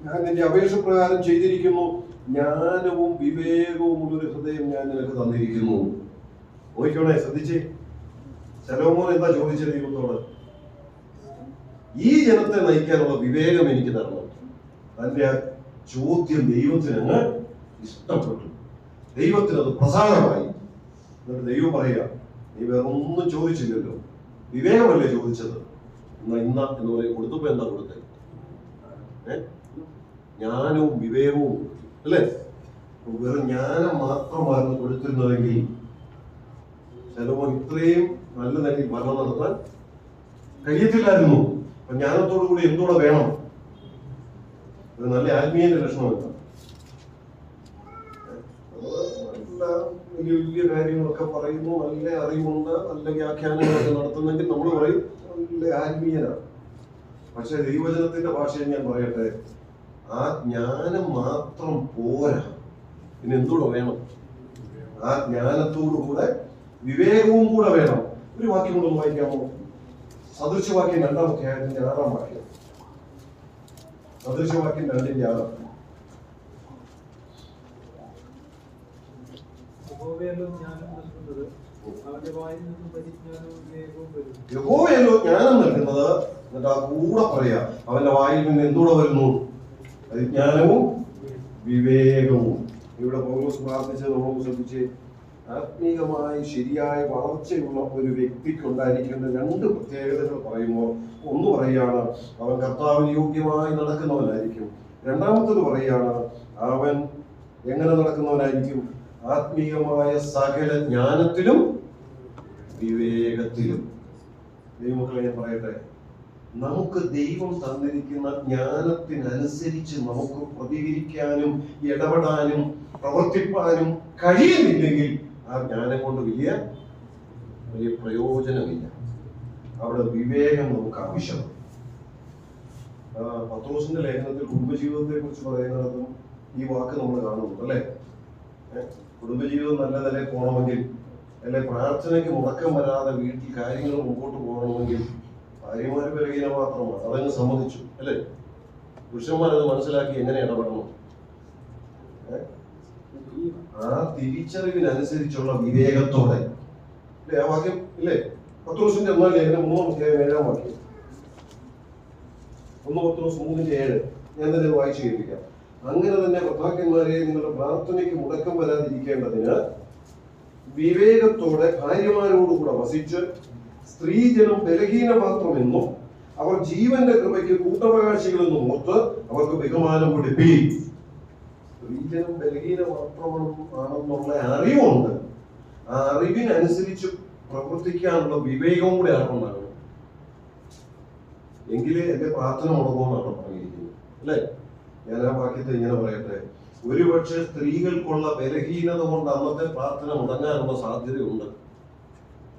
ഞാൻ നിന്റെ അപേക്ഷ പ്രകാരം ചെയ്തിരിക്കുന്നു. ജ്ഞാനവും വിവേകവും ഉള്ളൊരു ഹൃദയം ഞാൻ നിനക്ക് തന്നിരിക്കുന്നു. നോക്കിക്കോണേ, ശ്രദ്ധിച്ചേ. ശലോമോൻ എന്താ ചോദിച്ചത് ദൈവത്തോട്? ഈ ജനത്തെ നയിക്കാനുള്ള വിവേകം എനിക്ക് തരണം. തന്റെ ആ ചോദ്യം ദൈവത്തിന് ഇഷ്ടപ്പെട്ടു, ദൈവത്തിന് അത് പ്രസാദമായി. എന്നിട്ട് ദൈവം പറയുക, നീ വേറെ ഒന്നും ചോദിച്ചില്ലല്ലോ, വിവേകമല്ലേ ചോദിച്ചത്, ഇന്ന എന്ന് പറയും. കൊടുത്തപ്പോ എന്താ കൊടുത്തേ? ജ്ഞാനവും വിവേകവും അല്ലേ? വെറും ജ്ഞാനം മാത്രമായിരുന്നു കൊടുത്തിരുന്നതെങ്കിൽ ശലോമോൻ ഇത്രയും നല്ല നിലയിൽ ഭരണം നടത്താൻ കഴിയത്തില്ലായിരുന്നു. അപ്പൊ ജ്ഞാനത്തോടു കൂടി എന്തോടെ വേണം? ഒരു നല്ല ആത്മീയന്റെ ലക്ഷണം എന്താ? നല്ല വലിയ വലിയ കാര്യങ്ങളൊക്കെ പറയുന്നു, നല്ല അറിവുണ്ട്, നല്ല വ്യാഖ്യാനങ്ങളൊക്കെ നടത്തുന്നെങ്കിൽ നമ്മൾ പറയും നല്ല ആത്മീയനാണ്. പക്ഷെ ദൈവവചനത്തിന്റെ ഭാഷയിൽ ഞാൻ പറയട്ടെ, ആ ജ്ഞാനം മാത്രം പോരാ, പിന്നെ എന്തുകൂടെ വേണം? ആ ജ്ഞാനത്തോടുകൂടെ വിവേകവും കൂടെ വേണം. ഒരു വാക്യം കൂടെ ഒന്ന് വായിക്കാമോ? സദൃശവാക്യം 2-ാം അധ്യായത്തിന്റെ 6-ാം വാക്യം. സദൃശവാക്യം 2-ന്റെ 6. യഹോവയല്ലോ ജ്ഞാനം നൽകുന്നത്, എന്നിട്ട് ആ കൂടെ പറയാ അവന്റെ വായിൽ നിന്ന് എന്തുകൂടെ വരുന്നു? പരിജ്ഞാനവും വിവേകവും. ഇവിടെ പൗലോസ് പ്രാർത്ഥിച്ചത് നമ്മൾ ശ്രദ്ധിച്ച്, ആത്മീയമായി ശരിയായ വളർച്ചയുള്ള ഒരു വ്യക്തിക്ക് ഉണ്ടായിരിക്കേണ്ട 2 പ്രത്യേകതകൾ പറയുമ്പോൾ, ഒന്ന് പറയാണ് അവൻ കർത്താവിന് യോഗ്യമായി നടക്കുന്നവനായിരിക്കും. രണ്ടാമത്തത് പറയാണ് അവൻ എങ്ങനെ നടക്കുന്നവനായിരിക്കും? ആത്മീയമായ സകല ജ്ഞാനത്തിലും വിവേകത്തിലും. ദൈവമക്കളെ ഞാൻ പറയട്ടെ, നമുക്ക് ദൈവം തന്നിരിക്കുന്ന ജ്ഞാനത്തിനനുസരിച്ച് നമുക്ക് പ്രതികരിക്കാനും ഇടപെടാനും പ്രവർത്തിപ്പാനും കഴിയുന്നില്ലെങ്കിൽ ആ ജ്ഞാനം കൊണ്ട് വലിയ പ്രയോജനമില്ല. അവിടെ വിവേകം നമുക്ക് ആവശ്യമാണ്. പത്രോസിന്റെ ലേഖനത്തിൽ കുടുംബജീവിതത്തെ കുറിച്ച് പറയുന്നിടത്തും ഈ വാക്ക് നമ്മൾ കാണുന്നുണ്ട്, അല്ലെ? കുടുംബജീവിതം നല്ല നിലയിൽ പോകണമെങ്കിൽ, അല്ലെ പ്രാർത്ഥനയ്ക്ക് മുടക്കം വരാതെ വീട്ടിൽ കാര്യങ്ങൾ മുമ്പോട്ട് പോകണമെങ്കിൽ ഭാര്യമാര് ബലഹീന മാത്രമാണ്, അതങ്ങ് സമ്മതിച്ചു, അല്ലെ? പുരുഷന്മാരത് മനസ്സിലാക്കി എങ്ങനെ ഇടപെടണം? ആ തിരിച്ചറിവിനനുസരിച്ചുള്ള വിവേകത്തോടെ, അല്ലെ? ആ വാക്യം ഇല്ലേ? പത്രോസിന്റെ 1-ാം ലേഖനം 3-ാം അധ്യായം 7-ാം വാക്യം. 1 പത്രോസ് 3-ന്റെ 7 ഞാൻ തന്നെ വായിച്ചു കേൾപ്പിക്കാം. അങ്ങനെ തന്നെ ഭർത്താക്കന്മാരെ, നിങ്ങളുടെ പ്രാർത്ഥനയ്ക്ക് മുടക്കം വരാതിരിക്കേണ്ടതിന് വിവേകത്തോടെ ഭാര്യമാരോടുകൂടെ വസിച്ച് സ്ത്രീജനം ബലഹീനപാത്രമെന്നും അവർ ജീവന്റെ കൃപയ്ക്ക് കൂട്ടവകാശികളെന്നും ഓർത്ത് അവർക്ക് ബഹുമാനം കൊടുപ്പീൻ. സ്ത്രീജനം ബലഹീനപാത്രമാണെന്നുള്ള അറിവുണ്ട്. ആ അറിവിനനുസരിച്ച് പ്രവർത്തിക്കാനുള്ള വിവേകവും കൂടെ ആർക്കുണ്ടാകണം. എങ്കിലേ എന്റെ പ്രാർത്ഥന മുടങ്ങുമെന്നാണ് പറഞ്ഞിരിക്കുന്നത്, അല്ലെ? ഞാൻ ആ വാക്യത്തെ ഇങ്ങനെ പറയട്ടെ, ഒരുപക്ഷെ സ്ത്രീകൾക്കുള്ള ബലഹീനത കൊണ്ട് അന്നത്തെ പ്രാർത്ഥന മുടങ്ങാനുള്ള സാധ്യതയുണ്ട്.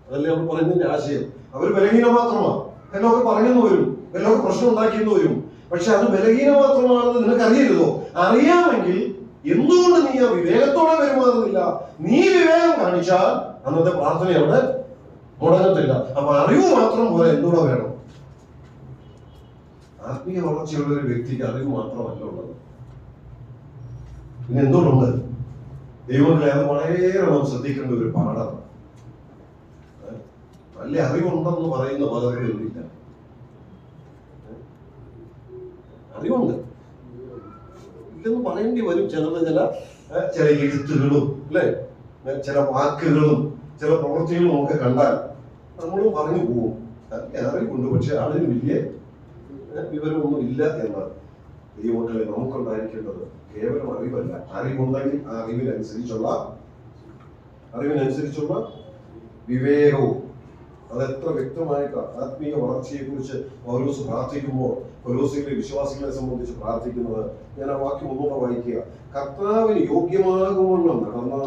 അതല്ലേ അവർ പറയുന്നതിന്റെ ആശയം. അവർ ബലഹീന മാത്രമാണ്, എന്നൊക്കെ പറഞ്ഞെന്ന് വരും, എന്നൊക്കെ പ്രശ്നം ഉണ്ടാക്കിയെന്ന് വരും. പക്ഷെ അത് ബലഹീന മാത്രമാണെന്ന് നിനക്ക് അറിയരുതോ? അറിയാമെങ്കിൽ എന്തുകൊണ്ട് നീ ആ വിവേകത്തോടെ പെരുമാറുന്നില്ല? നീ വിവേകം കാണിച്ചാൽ അന്നത്തെ പ്രാർത്ഥന അവിടെ മുടങ്ങത്തില്ല. അപ്പൊ അറിവ് മാത്രം പോലെ എന്തുകൂടെ വേണം? ആത്മീയ വളർച്ചയുള്ള ഒരു വ്യക്തിക്ക് അറിവ് മാത്രമല്ല ഉള്ളത്, പിന്നെ എന്തുകൊണ്ടുണ്ട്? ദൈവങ്ങളെ അത് വളരെ നാം ശ്രദ്ധിക്കേണ്ട ഒരു പാഠം. നല്ല അറിവുണ്ടെന്ന് പറയുന്ന പലർക്കും എന്തില്ല? അറിവുണ്ട് ഇല്ലെന്ന് പറയേണ്ടി വരും. ചില എഴുത്തുകളും, അല്ലെ, ചില വാക്കുകളും ചില പ്രവൃത്തികളും ഒക്കെ കണ്ടാൽ നമ്മൾ പറഞ്ഞു പോകും അറിവുണ്ട്, പക്ഷെ അതിന് വലിയ വിവരമൊന്നും ഇല്ല എന്നാണ്. ദൈവമക്കളെ നമുക്കുണ്ടായിരിക്കേണ്ടത് കേവലം അറിവല്ല, അറിവുണ്ടെങ്കിൽ ആ അറിവിനനുസരിച്ചുള്ള വിവേകവും. അതെത്ര വ്യക്തമായിട്ടാണ് ആത്മീയ വളർച്ചയെ കുറിച്ച് പൗലോസ് പ്രാർത്ഥിക്കുമ്പോൾ കൊലോസ്യയിലെ വിശ്വാസികളെ സംബന്ധിച്ച് പ്രാർത്ഥിക്കുന്നത്. ഞാൻ ആ വാക്യം ഒന്നുകൂടെ വായിക്കുക. കർത്താവിന് യോഗ്യമാകുമെന്ന് നടന്ന്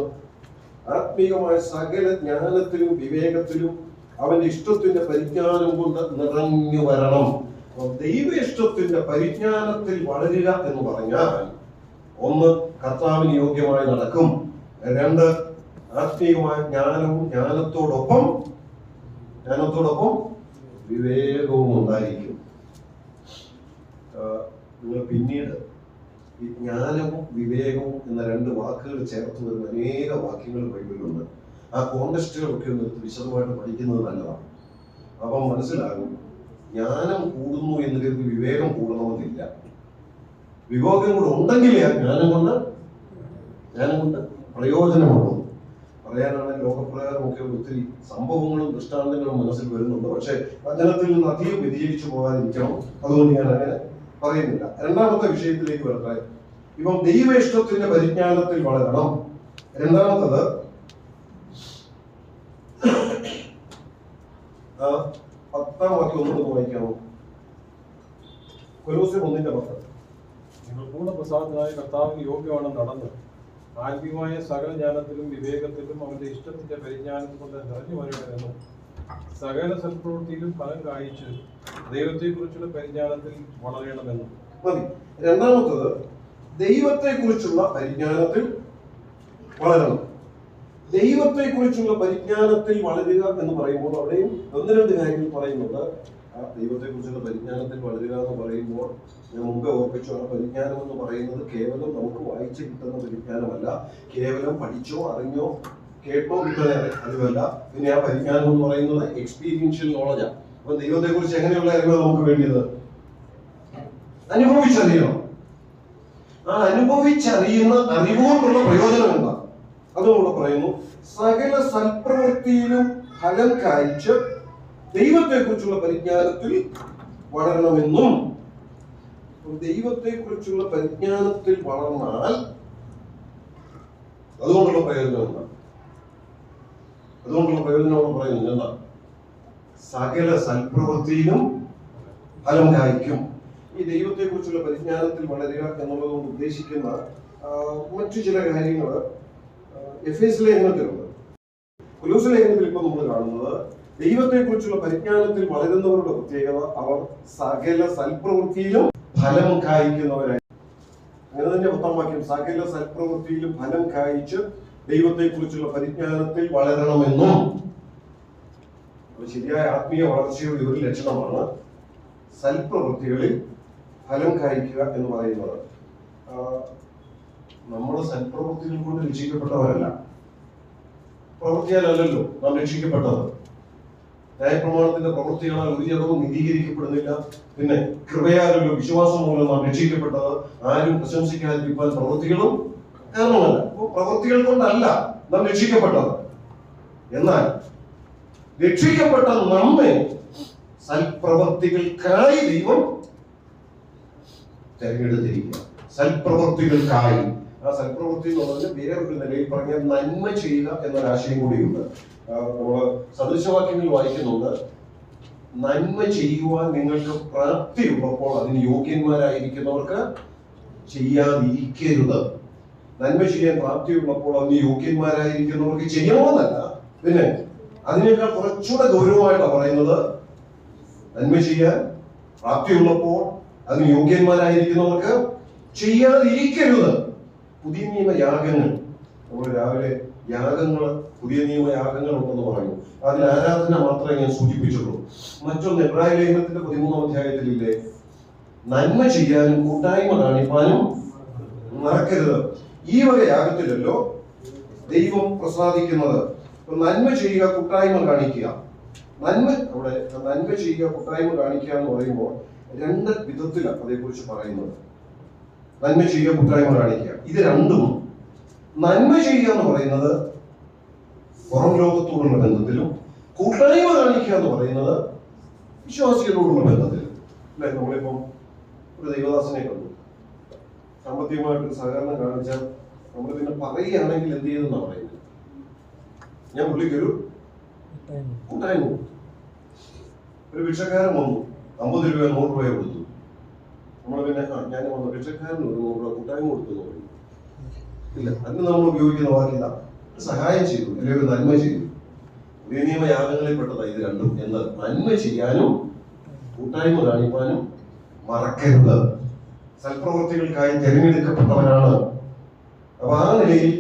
ആത്മീയമായ സകല ജ്ഞാനത്തിലും വിവേകത്തിലും അവന്റെ ഇഷ്ടത്തിന്റെ പരിജ്ഞാനം കൊണ്ട് നിറഞ്ഞു വരണം. ദൈവ ഇഷ്ടത്തിന്റെ പരിജ്ഞാനത്തിൽ വളരുക എന്ന് പറഞ്ഞാൽ, 1 കർത്താവിന് യോഗ്യമായി നടക്കും, 2 ആത്മീയമായ ജ്ഞാനത്തോടൊപ്പം വിവേകവും ഉണ്ടായിരിക്കും. നിങ്ങൾ പിന്നീട് ഈ ജ്ഞാനവും വിവേകവും എന്ന 2 വാക്കുകൾ ചേർത്ത് വരുന്ന അനേക വാക്യങ്ങൾ ബൈബിളിലുണ്ട്. ആ കോണ്ടക്സ്റ്റുകളൊക്കെ ഒന്ന് വിശദമായിട്ട് പഠിക്കുന്നത് നല്ലതാണ്. അപ്പം മനസ്സിലാകും, ജ്ഞാനം കൂടുന്നു എന്ന് കരുതി വിവേകം കൂടണമെന്നില്ല. വിവേകം കൂടെ ഉണ്ടെങ്കിലേ ആ ജ്ഞാനം കൊണ്ട് പ്രയോജനമുള്ളൂ. പറയാനാണെങ്കിൽ ലോകപ്രകാരമൊക്കെ ഒത്തിരി സംഭവങ്ങളും ദൃഷ്ടാന്തങ്ങളും മനസ്സിൽ വരുന്നുണ്ട്. പക്ഷെ വചനത്തിൽ നിന്ന് അധികം വ്യതിചലിച്ചു പോകാതിരിക്കണം, അതുകൊണ്ട് ഞാൻ അങ്ങനെ പറയുന്നില്ല. രണ്ടാമത്തെ വിഷയത്തിലേക്ക് വരട്ടെ. ഇപ്പം ദൈവ ഇഷ്ടത്തിന്റെ പരിജ്ഞാനത്തിൽ വളരണം. രണ്ടാമത്തത് 10-ാം വാക്യം ഒന്നുകൂടെ വായിക്കാമോ? കൊലോസ്യർ 1-ന്റെ 10. നിങ്ങൾ പൂർണ്ണ പ്രസാദനായ കർത്താവിന് യോഗ്യമാണ് നടന്ന് ആത്മീയമായ സകല ജ്ഞാനത്തിലും വിവേകത്തിലും അവന്റെ ഇഷ്ടത്തിന്റെ പരിജ്ഞാനം കൊണ്ട് നിറഞ്ഞു വരണമെന്നും സകല സൽപ്രവൃത്തിയിലും ഫലം കായ്ച്ച് ദൈവത്തെക്കുറിച്ചുള്ള പരിജ്ഞാനത്തിൽ വളരണമെന്നും. മതി. രണ്ടാമത്തത്, ദൈവത്തെക്കുറിച്ചുള്ള പരിജ്ഞാനത്തിൽ വളരണം. ദൈവത്തെക്കുറിച്ചുള്ള പരിജ്ഞാനത്തിൽ വളരുക എന്ന് പറയുമ്പോൾ അവിടെയും ഒന്ന് രണ്ട് കാര്യങ്ങൾ പറയുന്നുണ്ട്. ആ ദൈവത്തെക്കുറിച്ചുള്ള പരിജ്ഞാനത്തിൽ വളരുക എന്ന് പറയുമ്പോൾ ഞാൻ മുമ്പേ ഓർപ്പിച്ചു, ആ പരിജ്ഞാനം എന്ന് പറയുന്നത് കേവലം നമുക്ക് വായിച്ച് കിട്ടുന്ന പരിജ്ഞാനമല്ല, കേവലം പഠിച്ചോ അറിഞ്ഞോ കേട്ടോ കിട്ടുന്ന അറിവല്ല. പിന്നെ ആ പരിജ്ഞാനം എന്ന് പറയുന്നത് എക്സ്പീരിയൻഷ്യൽ നോളജാണ്. അപ്പൊ ദൈവത്തെക്കുറിച്ച് എങ്ങനെയുള്ള അറിവ് നമുക്ക് വേണ്ടിയത്? അനുഭവിച്ചറിയണം. ആ അനുഭവിച്ചറിയുന്ന അറിവുകൊണ്ടുള്ള പ്രയോജനം എന്താ? അതുകൊണ്ട് പറയുന്നു, സകല സൽപ്രവൃത്തിയിലും ഫലം കായ്ച്ച് ദൈവത്തെക്കുറിച്ചുള്ള പരിജ്ഞാനത്തിൽ വളരണമെന്നും. ദൈവത്തെക്കുറിച്ചുള്ള പരിജ്ഞാനത്തിൽ വളർന്നാൽ അതുകൊണ്ടുള്ള പ്രയോജനം എന്താ? അതുകൊണ്ടുള്ള പ്രയോജനം പറയുന്നത് എന്താ? സകല സൽപ്രവൃത്തിയിലും ഫലം കായ്ക്കും. ഈ ദൈവത്തെക്കുറിച്ചുള്ള പരിജ്ഞാനത്തിൽ വളരുക എന്നുള്ളതുകൊണ്ട് ഉദ്ദേശിക്കുന്ന മറ്റു ചില കാര്യങ്ങൾ എഫേസ്യ ലേഖനത്തിലുണ്ട്. കൊലോസ്യ ലേഖനത്തിൽ ഇപ്പോൾ നമ്മൾ കാണുന്നത് ദൈവത്തെക്കുറിച്ചുള്ള പരിജ്ഞാനത്തിൽ വളരുന്നവരുടെ പ്രത്യേകത അവർ സകല സൽപ്രവൃത്തിയിലും ഫലം കായ്ക്കുന്നവരായി. അങ്ങനെ തന്നെ 10-ാം വാക്യം, സകല സൽപ്രവൃത്തിയിലും ഫലം കായ്ച്ച് ദൈവത്തെക്കുറിച്ചുള്ള പരിജ്ഞാനത്തിൽ വളരണമെന്നും. ശരിയായ ആത്മീയ വളർച്ചയുടെ ഒരു ലക്ഷണമാണ് സൽപ്രവൃത്തികളിൽ ഫലം കായ്ക്കുക എന്ന് പറയുന്നത്. നമ്മൾ സൽപ്രവൃത്തികൾ കൊണ്ട് രക്ഷിക്കപ്പെട്ടവരല്ല, പ്രവൃത്തിയാലല്ലോ നാം രക്ഷിക്കപ്പെട്ടത്. ന്യായപ്രമാണത്തിന്റെ പ്രവൃത്തികളാൽ ഒരു ജനവും നീതീകരിക്കപ്പെടുന്നില്ല. പിന്നെ കൃപയാലല്ലോ വിശ്വാസം മൂലം നാം രക്ഷിക്കപ്പെട്ടത്. ആരും പ്രശംസിക്കാതിരിക്കാൻ പ്രവൃത്തികളും കാരണമല്ല. അപ്പോൾ പ്രവൃത്തികൾ കൊണ്ടല്ല നാം രക്ഷിക്കപ്പെട്ടത്. എന്നാൽ രക്ഷിക്കപ്പെട്ട നമ്മെ സൽപ്രവൃത്തികൾക്കായി ദൈവം തെരഞ്ഞെടുത്തിരിക്കുക. സൽപ്രവൃത്തികൾക്കായി. ആ സൽപ്രവൃത്തി എന്ന് പറഞ്ഞാൽ വേറൊരു നിലയിൽ പറഞ്ഞാൽ നന്മ ചെയ്യുക എന്നൊരാശയം കൂടിയുണ്ട്. നമ്മള് സദൃശവാക്യങ്ങളിൽ വായിക്കുന്നുണ്ട്, നന്മ ചെയ്യുവാൻ നിങ്ങൾക്ക് പ്രാപ്തിയുള്ളപ്പോൾ അതിന് യോഗ്യന്മാരായിരിക്കുന്നവർക്ക് ചെയ്യാതിരിക്കരുത്. നന്മ ചെയ്യാൻ പ്രാപ്തിയുള്ളപ്പോൾ അതിന് യോഗ്യന്മാരായിരിക്കുന്നവർക്ക് ചെയ്യണമെന്നല്ല, പിന്നെ അതിനേക്കാൾ കുറച്ചുകൂടെ ഗൗരവമായിട്ടാണ് പറയുന്നത്, നന്മ ചെയ്യാൻ പ്രാപ്തിയുള്ളപ്പോൾ അതിന് യോഗ്യന്മാരായിരിക്കുന്നവർക്ക് ചെയ്യാതിരിക്കരുത്. പുതിയ നിയമ യാഗങ്ങൾ, നമ്മൾ രാവിലെ യാഗങ്ങൾ, പുതിയ നിയമ യാഗങ്ങൾ ഉണ്ടെന്ന് പറഞ്ഞു. അതിൽ ആരാധന മാത്രമേ ഞാൻ സൂചിപ്പിച്ചുള്ളൂ. മറ്റൊന്ന് എബ്രായ ലേഖനത്തിന്റെ 13-ാം അധ്യായത്തിലില്ലേ, നന്മ ചെയ്യാനും കൂട്ടായ്മ കാണിപ്പാനും മറക്കരുത്. ഈ വക യാഗത്തിലല്ലോ ദൈവം പ്രസാദിക്കുന്നത്. നന്മ ചെയ്യുക, കൂട്ടായ്മ കാണിക്കുക. നന്മ ചെയ്യുക, കൂട്ടായ്മ കാണിക്കുക എന്ന് പറയുമ്പോൾ രണ്ട് വിധത്തിലാണ് അതേക്കുറിച്ച് പറയുന്നത്. നന്മ ചെയ്യുക, കൂട്ടായ്മ കാണിക്കുക, ഇത് രണ്ടും. നന്മ ചെയ്യുക എന്ന് പറയുന്നത് പുറം ലോകത്തോടുള്ള ബന്ധത്തിലും, കൂട്ടായ്മ കാണിക്കുക എന്ന് പറയുന്നത് വിശ്വാസികളോടുള്ള ബന്ധത്തിലും. അല്ലെ, നമ്മളിപ്പം ഒരു ദൈവദാസനെ കണ്ടു, സാമ്പത്തികമായിട്ടൊരു സഹകരണം കാണിച്ചാൽ നമ്മൾ പിന്നെ പറയുകയാണെങ്കിൽ എന്ത് ചെയ്തെന്നാണ് പറയുന്നത്, ഞാൻ പുള്ളിക്കൊരു കൂട്ടായ്മ. ഒരു ഭിക്ഷക്കാരൻ വന്നു, 50 രൂപ 100 രൂപ കൊടുത്തു. നമ്മൾ പിന്നെ ഞാൻ വന്നു, ഭിക്ഷക്കാരന് ഒരു 100 രൂപ കൂട്ടായ്മ കൊടുത്തു എന്ന് പറയും. ഇല്ല, അതിന് നമ്മൾ ഉപയോഗിക്കുന്ന വാക്കില്ല, സഹായം ചെയ്തു, അല്ലെങ്കിൽ ഒരു നന്മ ചെയ്തു. പുതിയ നിയമ യാഗങ്ങളിൽ പെട്ടതാണ് ഇത് രണ്ടും. എന്നാൽ നന്മ ചെയ്യാനും കൂട്ടായ്മ കാണിക്കാനും മറക്കരുത്. സൽപ്രവൃത്തികൾക്കായി തിരഞ്ഞെടുക്കപ്പെട്ടവനാണ്. അപ്പൊ ആ നിലയിൽ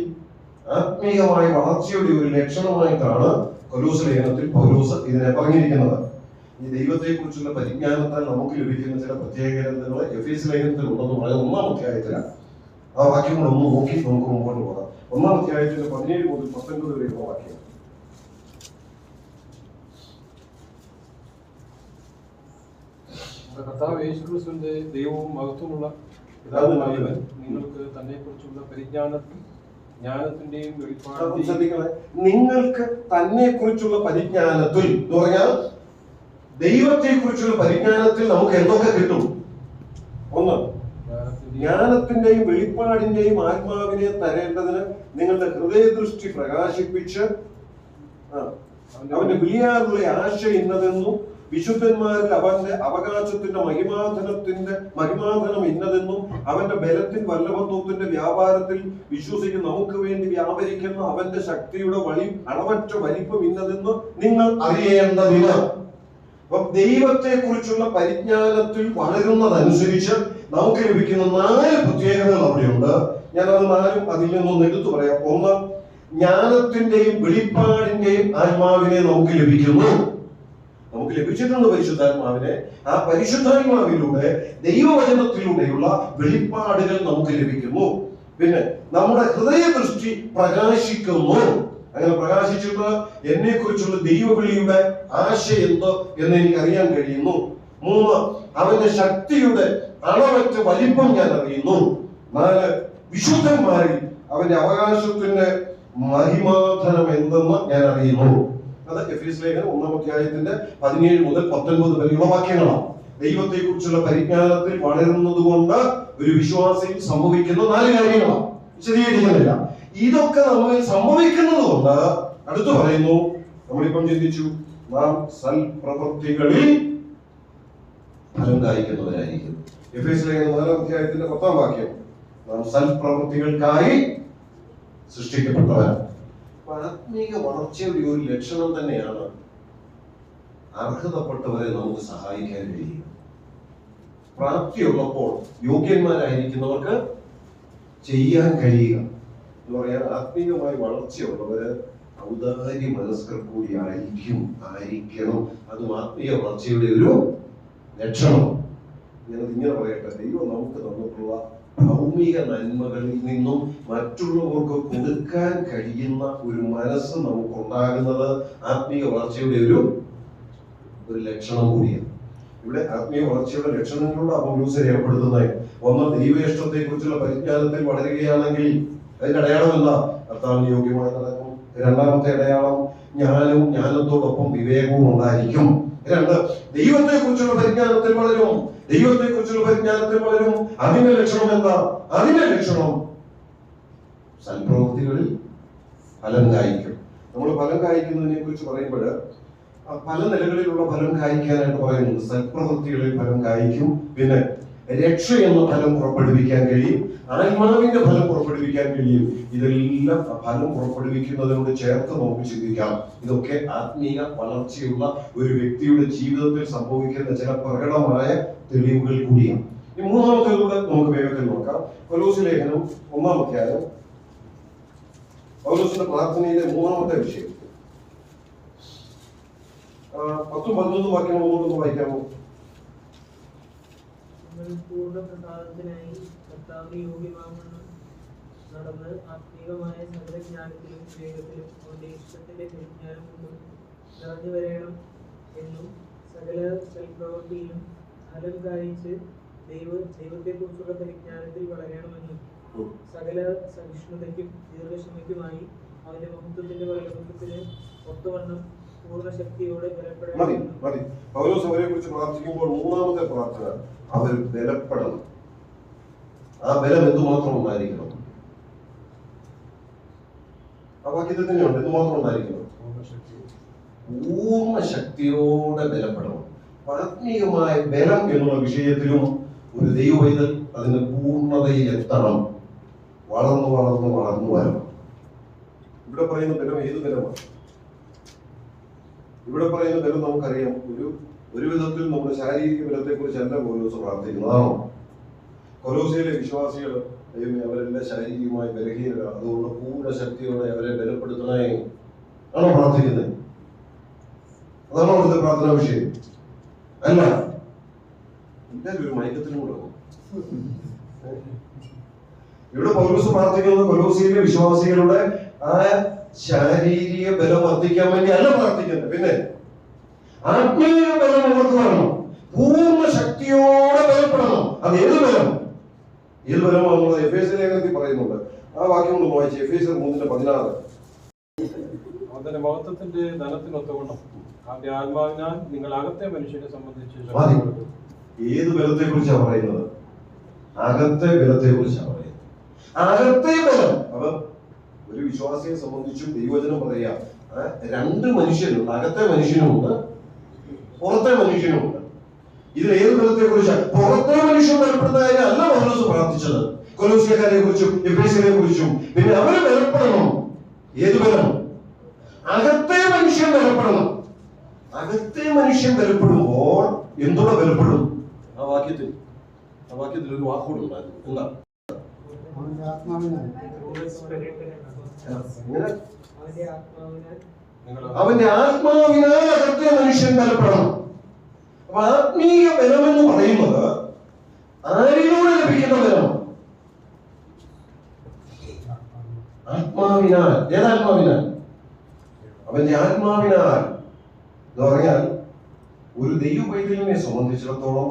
ആത്മീയമായ വളർച്ചയുടെ ഒരു ലക്ഷണമായിട്ടാണ് കൊലോസ്യ ലേഖനത്തിൽ പൗലോസ് ഇതിനെ പറഞ്ഞിരിക്കുന്നത്. ഈ ദൈവത്തെ കുറിച്ചുള്ള പരിജ്ഞാനത്താൽ നമുക്ക് ലഭിക്കുന്ന ചില പ്രത്യേകതകൾ എഫേസ്യ ലേഖനത്തിൽ ഉണ്ടെന്ന് പറയാൻ 1-ാം അധ്യായത്തിലാണ്. ആ വാക്യങ്ങളൊന്ന് നോക്കി നമുക്ക് മുമ്പോട്ട് പോകാം. 1-ാം അധ്യായത്തിന്റെ 17 മുതൽ 19 വരെയുള്ള വാക്യം. കർത്താവ് യേശുക്രിസ്തുവിന്റെ ദൈവവും മഹത്വമുള്ള പിതാവുമായവൻ നിങ്ങൾക്ക് തന്നെ കുറിച്ചുള്ള ജ്ഞാനത്തിന്റെയും ശ്രദ്ധിക്കണേ, നിങ്ങൾക്ക് തന്നെ കുറിച്ചുള്ള പരിജ്ഞാനത്തിൽ എന്ന് പറഞ്ഞാൽ ദൈവത്തെ കുറിച്ചുള്ള പരിജ്ഞാനത്തിൽ നമുക്ക് എന്തൊക്കെ കിട്ടും? ഒന്ന്, ജ്ഞാനത്തിന്റെയും വെളിപ്പാടിന്റെയും ആത്മാവിനെ തരേണ്ടതിന് നിങ്ങളുടെ ഹൃദയദൃഷ്ടി പ്രകാശിപ്പിച്ച് അവന്റെ വിളിയാറുള്ള ആശ ഇന്നതെന്നും വിശുദ്ധന്മാരിൽ അവന്റെ അവകാശത്തിന്റെ മഹിമാധനം ഇന്നതെന്നും അവന്റെ ബലത്തിൽ വല്ലഭത്വത്തിന്റെ വ്യാപാരത്തിൽ വിശ്വസിക്കുന്ന നമുക്ക് വേണ്ടി വ്യാപരിക്കുന്ന അവന്റെ ശക്തിയുടെ അളവറ്റ വലിപ്പം ഇന്നതെന്ന് നിങ്ങൾ അറിയേണ്ടതിന്. അപ്പം ദൈവത്തെ കുറിച്ചുള്ള പരിജ്ഞാനത്തിൽ വളരുന്നതനുസരിച്ച് നമുക്ക് ലഭിക്കുന്ന 4 പ്രത്യേകതകൾ അവിടെയുണ്ട്. ഞാൻ അത് 4 അതിൽ നിന്നൊന്ന് എടുത്തു പറയാം. ഒന്ന്, ജ്ഞാനത്തിന്റെയും വെളിപ്പാടിന്റെയും ആത്മാവിനെ നമുക്ക് ലഭിക്കുന്നു. നമുക്ക് ലഭിച്ചിട്ടുണ്ട് പരിശുദ്ധാത്മാവിനെ. ആ പരിശുദ്ധാത്മാവിലൂടെ ദൈവവചനത്തിലൂടെയുള്ള വെളിപ്പാടുകൾ നമുക്ക് ലഭിക്കുന്നു. പിന്നെ നമ്മുടെ ഹൃദയദൃഷ്ടി പ്രകാശിക്കുന്നു. അങ്ങനെ പ്രകാശിച്ചിട്ട് എന്നെ കുറിച്ചുള്ള ദൈവവിളിയുടെ ആശയം എന്ത് എന്ന് എനിക്ക് അറിയാൻ കഴിയുന്നു. 3, അവന്റെ ശക്തിയുടെ അളവറ്റ വലിപ്പം ഞാൻ അറിയുന്നു. 4, വിശുദ്ധന്മാരിൽ അവന്റെ അവകാശത്തിന്റെ മഹിമാധനം എന്തെന്ന് ഞാൻ അറിയുന്നു. അത് എഫേസ്യ ലേഖനം 1-ാം അധ്യായത്തിന്റെ 17 മുതൽ 19 വരെയുള്ള വാക്യങ്ങളാണ്. ദൈവത്തെ കുറിച്ചുള്ള പരിജ്ഞാനത്തിൽ വളരുന്നത് കൊണ്ട് ഒരു വിശ്വാസിയിൽ സംഭവിക്കുന്ന 4 കാര്യങ്ങളാണ്. വിശദീകരിക്കുന്നില്ല. ഇതൊക്കെ നമ്മൾ സംഭവിക്കുന്നത് കൊണ്ട് അടുത്ത് പറയുന്നു, നമ്മളിപ്പം ചിന്തിച്ചു, നാം സൽപ്രവൃത്തികളിൽ ഫലം കായ്ക്കുന്നവരായിരിക്കും. എഫേസ്യ ലേഖനം 4-ാം അധ്യായത്തിന്റെ 10-ാം വാക്യം, നാം സൽപ്രവൃത്തികൾക്കായി സൃഷ്ടിക്കപ്പെട്ടവരാണ്. ആത്മീക വളർച്ചയുടെ ഒരു ലക്ഷണം തന്നെയാണ് അർഹതപ്പെട്ടവരെ നമുക്ക് സഹായിക്കാൻ കഴിയുക. പ്രാപ്തിയുള്ളപ്പോൾ യോഗ്യന്മാരായിരിക്കുന്നവർക്ക് ചെയ്യാൻ കഴിയുക എന്ന് പറയാൻ, ആത്മീകമായി വളർച്ചയുള്ളവര് ഔദാര്യ മനസ്കർ കൂടി ആയിരിക്കണം. അതും ആത്മീയ വളർച്ചയുടെ ഒരു ലക്ഷണം. ഞാനത് ഇങ്ങനെ പറയട്ടെ, ദൈവം നമുക്ക് തന്നിട്ടുള്ള ഭൗമിക നന്മകളിൽ നിന്നും മറ്റുള്ളവർക്ക് കൊടുക്കാൻ കഴിയുന്ന ഒരു മനസ്സ് നമുക്കുണ്ടാകുന്നത് ആത്മീയ വളർച്ചയുടെ ഒരു ലക്ഷണം കൂടിയാണ്. ഇവിടെ ആത്മീയ വളർച്ചയുടെ ലക്ഷണങ്ങളുടെ പൗലോസ് രേഖപ്പെടുത്തുന്നത്, ഒന്ന്, ദൈവേഷ്ടത്തെ കുറിച്ചുള്ള പരിജ്ഞാനത്തിൽ വളരുകയാണെങ്കിൽ അതിന്റെ അടയാളം എന്താ? കർത്താവിന് യോഗ്യമായി നടക്കും. 2ാമത്തെ അടയാളം, ജ്ഞാനത്തോടൊപ്പം വിവേകവും ഉണ്ടായിരിക്കും. 2, ദൈവത്തെ കുറിച്ചുള്ള പരിജ്ഞാനത്തിൽ വളരും. ദൈവത്തെ കുറിച്ചുള്ള പരിജ്ഞാനത്തിൽ വളരും. അതിന്റെ ലക്ഷണം എന്താ? അതിന്റെ ലക്ഷണം സൽപ്രവൃത്തികളിൽ ഫലം കായ്ക്കും. നമ്മൾ ഫലം കായ്ക്കുന്നതിനെ കുറിച്ച് പറയുമ്പോൾ പല നിലകളിലുള്ള ഫലം കായ്ക്കാനായിട്ട് പറയുന്നുണ്ട്. സൽപ്രവൃത്തികളിൽ ഫലം കായ്ക്കും. പിന്നെ രക്ഷ എന്ന ഫലം പുറപ്പെടുവിക്കാൻ കഴിയും. ആത്മാവിന്റെ ഫലം പുറപ്പെടുവിക്കാൻ കഴിയും. ഇതെല്ലാം ഫലം പുറപ്പെടുവിക്കുന്നതിനോട് ചേർത്ത് നമുക്ക് ചിന്തിക്കാം. ഇതൊക്കെ ആത്മീയ വളർച്ചയുള്ള ഒരു വ്യക്തിയുടെ ജീവിതത്തിൽ സംഭവിക്കുന്ന ചില പ്രകടമായ തെളിവുകൾ കൂടിയാണ്. ഈ 3ാമത്തേതൂടെ നമുക്ക് വേഗത്തിൽ നോക്കാം. കൊലോസ്യ ലേഖനം 1-ാം അധ്യായം, പൗലോസിന്റെ പ്രാർത്ഥനയിലെ 3ാമത്തെ വിഷയം, 10-11 വാക്യങ്ങൾ ഒന്നുകൂടെ വായിക്കാമോ? പൂർണ്ണ പ്രസാദത്തിനായി കർത്താവിന് യോഗ്യമാവണം നടന്ന് ആത്മീകമായ സകല ജ്ഞാനത്തിലും വിവേകത്തിലും അവന്റെ ഇഷ്ടത്തിന്റെ പരിജ്ഞാനം കൊണ്ടും നിറഞ്ഞു വരയണം എന്നും സകല സൽപ്രവൃത്തിയിലും ഫലം കായ്ച്ച് ദൈവത്തെ കുറിച്ചുള്ള പരിജ്ഞാനത്തിൽ വളരണമെന്നും സകല സഹിഷ്ണുതയ്ക്കും ദീർഘക്ഷമയ്ക്കുമായി അവന്റെ മഹത്വത്തിന്റെ വൈലഭ്യത്തിന് ഒത്തവണ്ണം പൂർണ്ണ ശക്തിയോടെ ബലപ്പെടണം. പൗലോസ് അവരെ കുറിച്ച് പ്രാർത്ഥിക്കുമ്പോൾ 3ാമത്തെ പ്രാർത്ഥന, അവർ ബലപ്പെടണം. ആ ബലം എന്തുമാത്രം ഉണ്ടായിരിക്കണം? ആ വാക്യത്തിൽ തന്നെയുണ്ട്, എന്തുമാത്രം ഉണ്ടായിരിക്കണം? പൂർണ്ണ ശക്തിയോടെ ബലപ്പെടണം. ആത്മീയമായ ബലം എന്നുള്ള വിഷയത്തിലും ഒരു ദൈവവൈതൽ അതിന്റെ പൂർണ്ണതയിൽ എത്തണം. വളർന്നു വരണം. ഇവിടെ പറയുന്ന ബലം ഏത് ബലമാണ്? ഇവിടെ പറയുന്ന ബലം നമുക്കറിയാം, ഒരു വിധത്തിൽ നമ്മുടെ ശാരീരിക ബലത്തെ കുറിച്ചല്ല പൗലോസ് പ്രാർത്ഥിക്കുന്നതാണോ? കൊലോസ്യയിലെ വിശ്വാസികൾ അവരെല്ലാം ശാരീരികമായി ബലഹീനരാണ്, അതുകൊണ്ട് പൂർണ്ണ ശക്തിയോടെ അവരെ ബലപ്പെടുത്തണേ ആണോ പ്രാർത്ഥിക്കുന്നത്? അതാണോ അവിടുത്തെ പ്രാർത്ഥനാ വിഷയം? അല്ല, എല്ലാവരും ഒരു മയക്കത്തിലും കൂടെ. ഇവിടെ പൗലോസ് പ്രാർത്ഥിക്കുന്നത് കൊലോസ്യയിലെ വിശ്വാസികളുടെ ആ ശാരീരിക ബലം വർദ്ധിക്കാൻ വേണ്ടി അല്ല പ്രാർത്ഥിക്കുന്നത്. പിന്നെ ആത്മീയ ബലം അവർക്ക് വേണം. പൂർണ്ണ ശക്തിയോടെ ബലപ്പെടണം. അത് ഏത് ബലമാണെന്നുള്ളത് എഫേസ്യ ലേഖനത്തിൽ പറയുന്നുണ്ട്. ആ വാക്യം ഒന്ന് വായിച്ച്, എഫേസ്യർ 3:16. അവന്റെ മഹത്വത്തിന്റെ ധനത്തിനൊത്തവണ്ണം അവന്റെ ആത്മാവിനാൽ നിങ്ങൾ അകത്തെ മനുഷ്യനെ സംബന്ധിച്ച് ഏത് ബലത്തെ കുറിച്ചാണ് പറയുന്നത്? അകത്തെ ബലത്തെ കുറിച്ചാണ് പറയുന്നത്. അകത്തെ ബലം. അപ്പൊ ഒരു വിശ്വാസിയെ സംബന്ധിച്ചും ദൈവവചനം പറയാ, 2 മനുഷ്യരുണ്ട്. അകത്തെ മനുഷ്യനുമുണ്ട്, പുറത്തെ മനുഷ്യനുമുണ്ട്. ഇതിൽ ഏത് ബലത്തെ കുറിച്ചാണ്? പുറത്തെ മനുഷ്യൻ ബലപ്പെടുന്നതിനെ അല്ല പൗലോസ് പ്രാർത്ഥിച്ചത്. കൊലോസ്യക്കാരെ കുറിച്ചും എഫേസ്യരെ കുറിച്ചും. പിന്നെ അവര് ബലപ്പെടണം. ഏത് ബലം? അകത്തെ മനുഷ്യൻ ബലപ്പെടണം. അകത്തെ മനുഷ്യൻ ബലപ്പെടുമ്പോൾ എന്തുകൂടെ ബലപ്പെടും? ആ വാക്യത്തിൽ ഒരു വാക്കുകൂടെ ഉണ്ടായിരുന്നു. എന്താ? അവന്റെ ആത്മാവിനാൽ അകത്തെ മനുഷ്യൻ ബലപ്പെടണം. അപ്പൊ ആത്മീയ ബലമെന്ന് പറയുന്നത് ആരിലൂടെ ലഭിക്കുന്ന ബലമാണ്? ആത്മാവിനാൽ. ഏതാത്മാവിനാൽ? അവന്റെ ആത്മാവിനാൽ എന്ന് പറഞ്ഞാൽ ഒരു ദൈവ പൈതലിനെ സംബന്ധിച്ചിടത്തോളം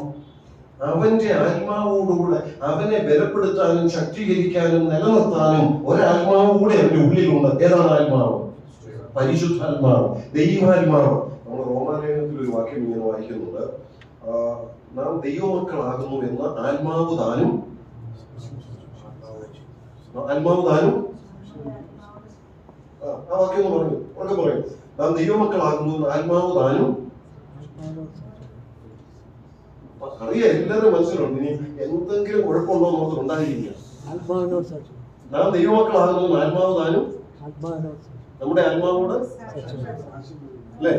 അവന്റെ ആത്മാവോടുകൂടെ അവനെ ബലപ്പെടുത്താനും ശക്തീകരിക്കാനും നിലനിർത്താനും ഒരാത്മാവ് കൂടെ അവന്റെ ഉള്ളിലുണ്ട്. ഏതാണ് ആത്മാവ്? പരിശുദ്ധാത്മാവ്, ദൈവാത്മാവ്. നമ്മൾ റോമാലേഖനത്തിൽ ഒരു വാക്യം ഇങ്ങനെ വായിക്കുന്നുണ്ട്, നാം ദൈവമക്കളാകുന്നു എന്ന് ആത്മാവ് താനും ആ വാക്യം ഒന്ന് പറഞ്ഞു. ഉറക്കെ പറയും. നാം ദൈവമക്കളാകുന്നു എന്ന് ആത്മാവ് താനും. അറിയാം, എല്ലാവരും മനസ്സിലുണ്ട്. ഇനി എന്തെങ്കിലും കുഴപ്പമുണ്ടോ നമുക്ക് ഉണ്ടായിരിക്കില്ല. നാം ദൈവമക്കളാകുന്നു ആത്മാവ് താനും. നമ്മുടെ ആത്മാവോട് അല്ലേ?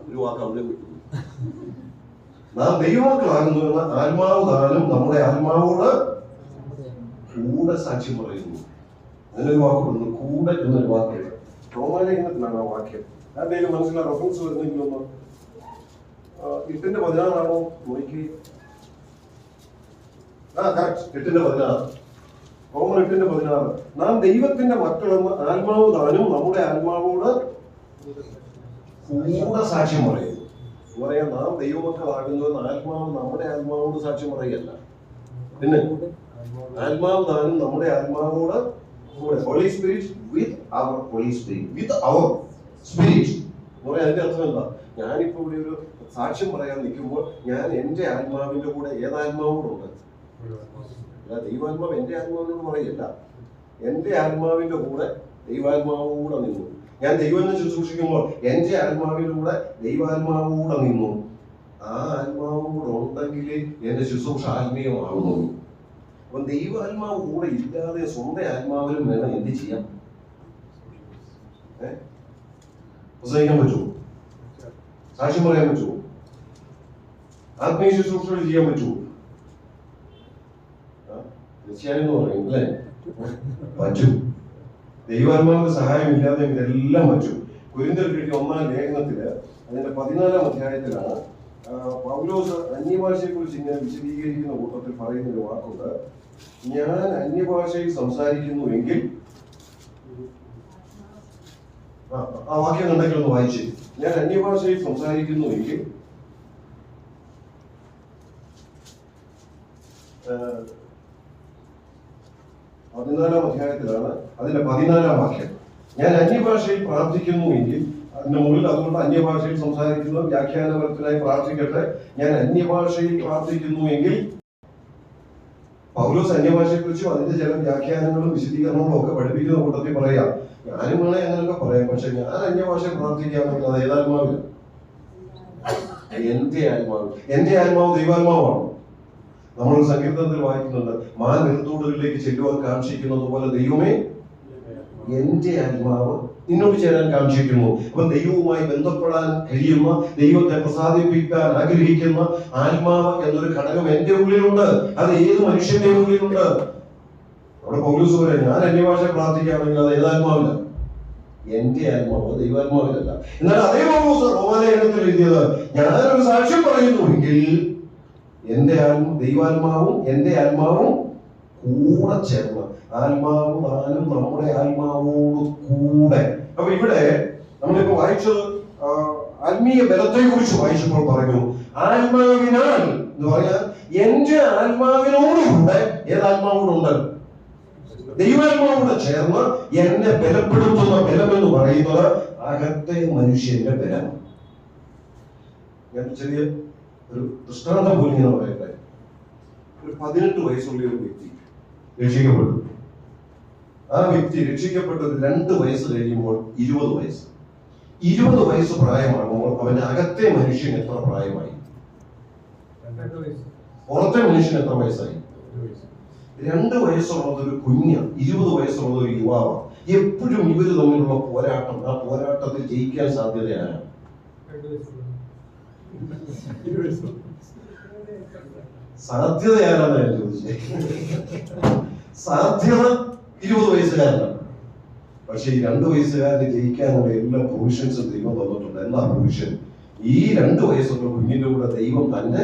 ഒരു വാക്ക് അവിടെ വിട്ടു. നാം ദൈവമക്കളാകുന്നു എന്ന ആത്മാവ് താനും നമ്മുടെ ആത്മാവോട് കൂടെ സാക്ഷ്യം പറയുന്നു. അങ്ങനൊരു വാക്കുണ്ട്, കൂടെ എന്നൊരു വാക്കുണ്ട്. റോമാലേഖനത്തിലാണ് ആ വാക്യം. ആരുടെയും മനസ്സിലാ റെഫറൻസ് വരുന്നെങ്കിലൊന്ന് 8:16 നോക്കി. കറക്റ്റ്, 8:16. റോമൻ 8:16. നാം ദൈവത്തിന്റെ മക്കളെന്ന് ആത്മാവ് താനും നമ്മുടെ ആത്മാവോട് കൂടെ സാക്ഷ്യം പറയുന്നു. എന്ന് പറയാം, നാം ദൈവമക്കളാകുന്നു എന്ന് ആത്മാവ് നമ്മുടെ ആത്മാവോട് സാക്ഷ്യം പറയുകയല്ല. പിന്നെ ആത്മാവ് താനും നമ്മുടെ ആത്മാവോട് കൂടെ. Holy Spirit with our Holy Spirit, with our spirit എന്ന് പറയാം. അതിന്റെ അർത്ഥം എന്താ? ഞാനിപ്പോ ഇവിടെ ഒരു സാക്ഷ്യം പറയാൻ നിൽക്കുമ്പോൾ ഞാൻ എന്റെ ആത്മാവിന്റെ കൂടെ ഏതാത്മാവോടുണ്ട്? ദൈവാത്മാവ് എന്റെ ആത്മാവിനോട് പറയല്ല, എന്റെ ആത്മാവിന്റെ കൂടെ ദൈവാത്മാവൂടെ നിന്നു. ഞാൻ ദൈവത്തെ ശുശ്രൂഷിക്കുമ്പോൾ എന്റെ ആത്മാവിന്റെ കൂടെ ദൈവാത്മാവൂടെ നിന്നു. ആ ആത്മാവൂടെ ഉണ്ടെങ്കിൽ എന്റെ ശുശ്രൂഷ ആത്മീയമാകുന്നു. അപ്പൊ ദൈവാത്മാവ് കൂടെ ഇല്ലാതെ സ്വന്തം ആത്മാവിലും വേണം എന്ത് ചെയ്യാം? പ്രസംഗിക്കാൻ പറ്റുമോ? സാക്ഷ്യം പറയാൻ പറ്റുമോ? ആത്മീയ ശുശ്രൂഷകൾ ചെയ്യാൻ പറ്റുമോ? തീർച്ചയായും പറയും അല്ലേ? പറ്റും. ദൈവാത്മാവിന്റെ സഹായം ഇല്ലാതെ ഇതെല്ലാം പറ്റും. കൊരിന്ത്യർക്ക് എഴുതിയ 1-ാം ലേഖനത്തില് അതിന്റെ 14-ാം അധ്യായത്തിലാണ് പൗലോസ് അന്യഭാഷയെ കുറിച്ച് ഇങ്ങനെ വിശദീകരിക്കുന്ന കൂട്ടത്തിൽ പറയുന്ന ഒരു വാക്കുണ്ട്. ഞാൻ അന്യഭാഷയിൽ സംസാരിക്കുന്നു എങ്കിൽ, ആ വാക്യം ഉണ്ടെങ്കിൽ ഒന്ന് വായിച്ചു. ഞാൻ അന്യഭാഷയിൽ സംസാരിക്കുന്നു എങ്കിൽ 14-ാം അധ്യായത്തിലാണ് അതിന്റെ 14-ാം വാക്യം. ഞാൻ അന്യഭാഷയിൽ പ്രാർത്ഥിക്കുന്നു എങ്കിൽ, അതിന്റെ മുകളിൽ അതുകൊണ്ട് അന്യഭാഷയിൽ സംസാരിക്കുന്നു, വ്യാഖ്യാനപരത്തിനായി പ്രാർത്ഥിക്കട്ടെ. ഞാൻ അന്യഭാഷയിൽ പ്രാർത്ഥിക്കുന്നു എങ്കിൽ, പൗലോസ് അന്യഭാഷയെ കുറിച്ചും അതിന്റെ ചില വ്യാഖ്യാനങ്ങളും വിശദീകരണങ്ങളും ഒക്കെ പഠിപ്പിക്കുന്ന കൂട്ടത്തിൽ പറയാം. ഞാനും വേണേ അങ്ങനെയൊക്കെ പറയാം. പക്ഷെ ഞാൻ അന്യഭാഷയിൽ പ്രാർത്ഥിക്കാമെങ്കിൽ അത് ഏതാത്മാവില്ല, എന്റെ ആത്മാവ്. എന്റെ ആത്മാവ് ദൈവാത്മാവാണ്. നമ്മൾ സങ്കീർത്തനത്തിൽ വായിക്കുന്നുണ്ട്, മാൻ നെൽത്തോടുകളിലേക്ക് ചെല്ലുവാൻ കാക്ഷിക്കുന്നത് പോലെ ദൈവമേ എന്റെ ആത്മാവ് നിന്നോട് ചേരാൻ കാക്ഷിക്കുന്നു. അപ്പൊ ദൈവവുമായി ബന്ധപ്പെടാൻ കഴിയുന്ന, ദൈവത്തെ പ്രസാദിപ്പിക്കാൻ ആഗ്രഹിക്കുന്ന ആത്മാവ് എന്നൊരു ഘടകം എന്റെ ഉള്ളിലുണ്ട്. അത് ഏത് മനുഷ്യന്റെ ഉള്ളിലുണ്ട്. അവിടെ പൗലോസ് പറയാം, ഞാൻ അന്യഭാഷ പ്രാർത്ഥിക്കുകയാണെങ്കിൽ അത് ഏതാത്മാവില്ല, എന്റെ ആത്മാവ്, ദൈവാത്മാവിലല്ല. എന്നാൽ അതേ പൗലോസ് റോമാലേഖനത്തിൽ എഴുതിയത്, ഞാനൊരു സാക്ഷ്യം പറയുന്നുവെങ്കിൽ എന്റെ ദൈവാത്മാവും എന്റെ ആത്മാവും കൂടെ ചേർന്ന്, ആത്മാവ് താനും നമ്മുടെ ആത്മാവോട് കൂടെ. അപ്പൊ ഇവിടെ നമ്മളിപ്പോ വായിച്ചത് ആത്മീയ ബലത്തെ കുറിച്ച് വായിച്ചപ്പോൾ പറഞ്ഞു, ആത്മാവിനാൽ എന്ന് പറഞ്ഞാൽ എന്റെ ആത്മാവിനോടുകൂടെ ഏതാത്മാവോടുണ്ട്? ദൈവാത്മാവോട് ചേർന്ന് എന്നെ ബലപ്പെടുത്തുന്ന ബലം എന്ന് പറയുന്നത് അകത്തെ മനുഷ്യന്റെ ബലം. ഞാൻ ചെറിയ ഒരു ദൃഷ്ടാന്തം പോലും ഞാൻ പറയട്ടെ. ഒരു 18 വയസ്സുള്ള ഒരു വ്യക്തി രക്ഷിക്കപ്പെട്ടു. ആ വ്യക്തി രക്ഷിക്കപ്പെട്ട ഒരു 2 വയസ്സ് കഴിയുമ്പോൾ 20 വയസ്സ്. 20 വയസ്സ് പ്രായമാകുമ്പോൾ അവന്റെ അകത്തെ മനുഷ്യൻ എത്ര പ്രായമായി? പുറത്തെ മനുഷ്യൻ എത്ര വയസ്സായി? 2 വയസ്സുള്ളത് ഒരു കുഞ്ഞ്, 20 വയസ്സുള്ളത് ഒരു യുവാവ്. എപ്പോഴും ഇവര് തമ്മിലുള്ള പോരാട്ടം, ആ പോരാട്ടത്തിൽ ജയിക്കാൻ സാധ്യതയാണ്. സാധ്യത ആരാണ് ഞാൻ ചോദിച്ചത്? സാധ്യത 20 വയസ്സുകാരനാണ്. പക്ഷെ ഈ 2 വയസ്സുകാരന് ജയിക്കാനുള്ള എല്ലാ പ്രൊവിഷൻസും ദൈവം തന്നിട്ടുണ്ട്. എന്താ പ്രൊവിഷൻ? ഈ 2 വയസ്സുള്ള കുഞ്ഞിന്റെ കൂടെ ദൈവം തന്റെ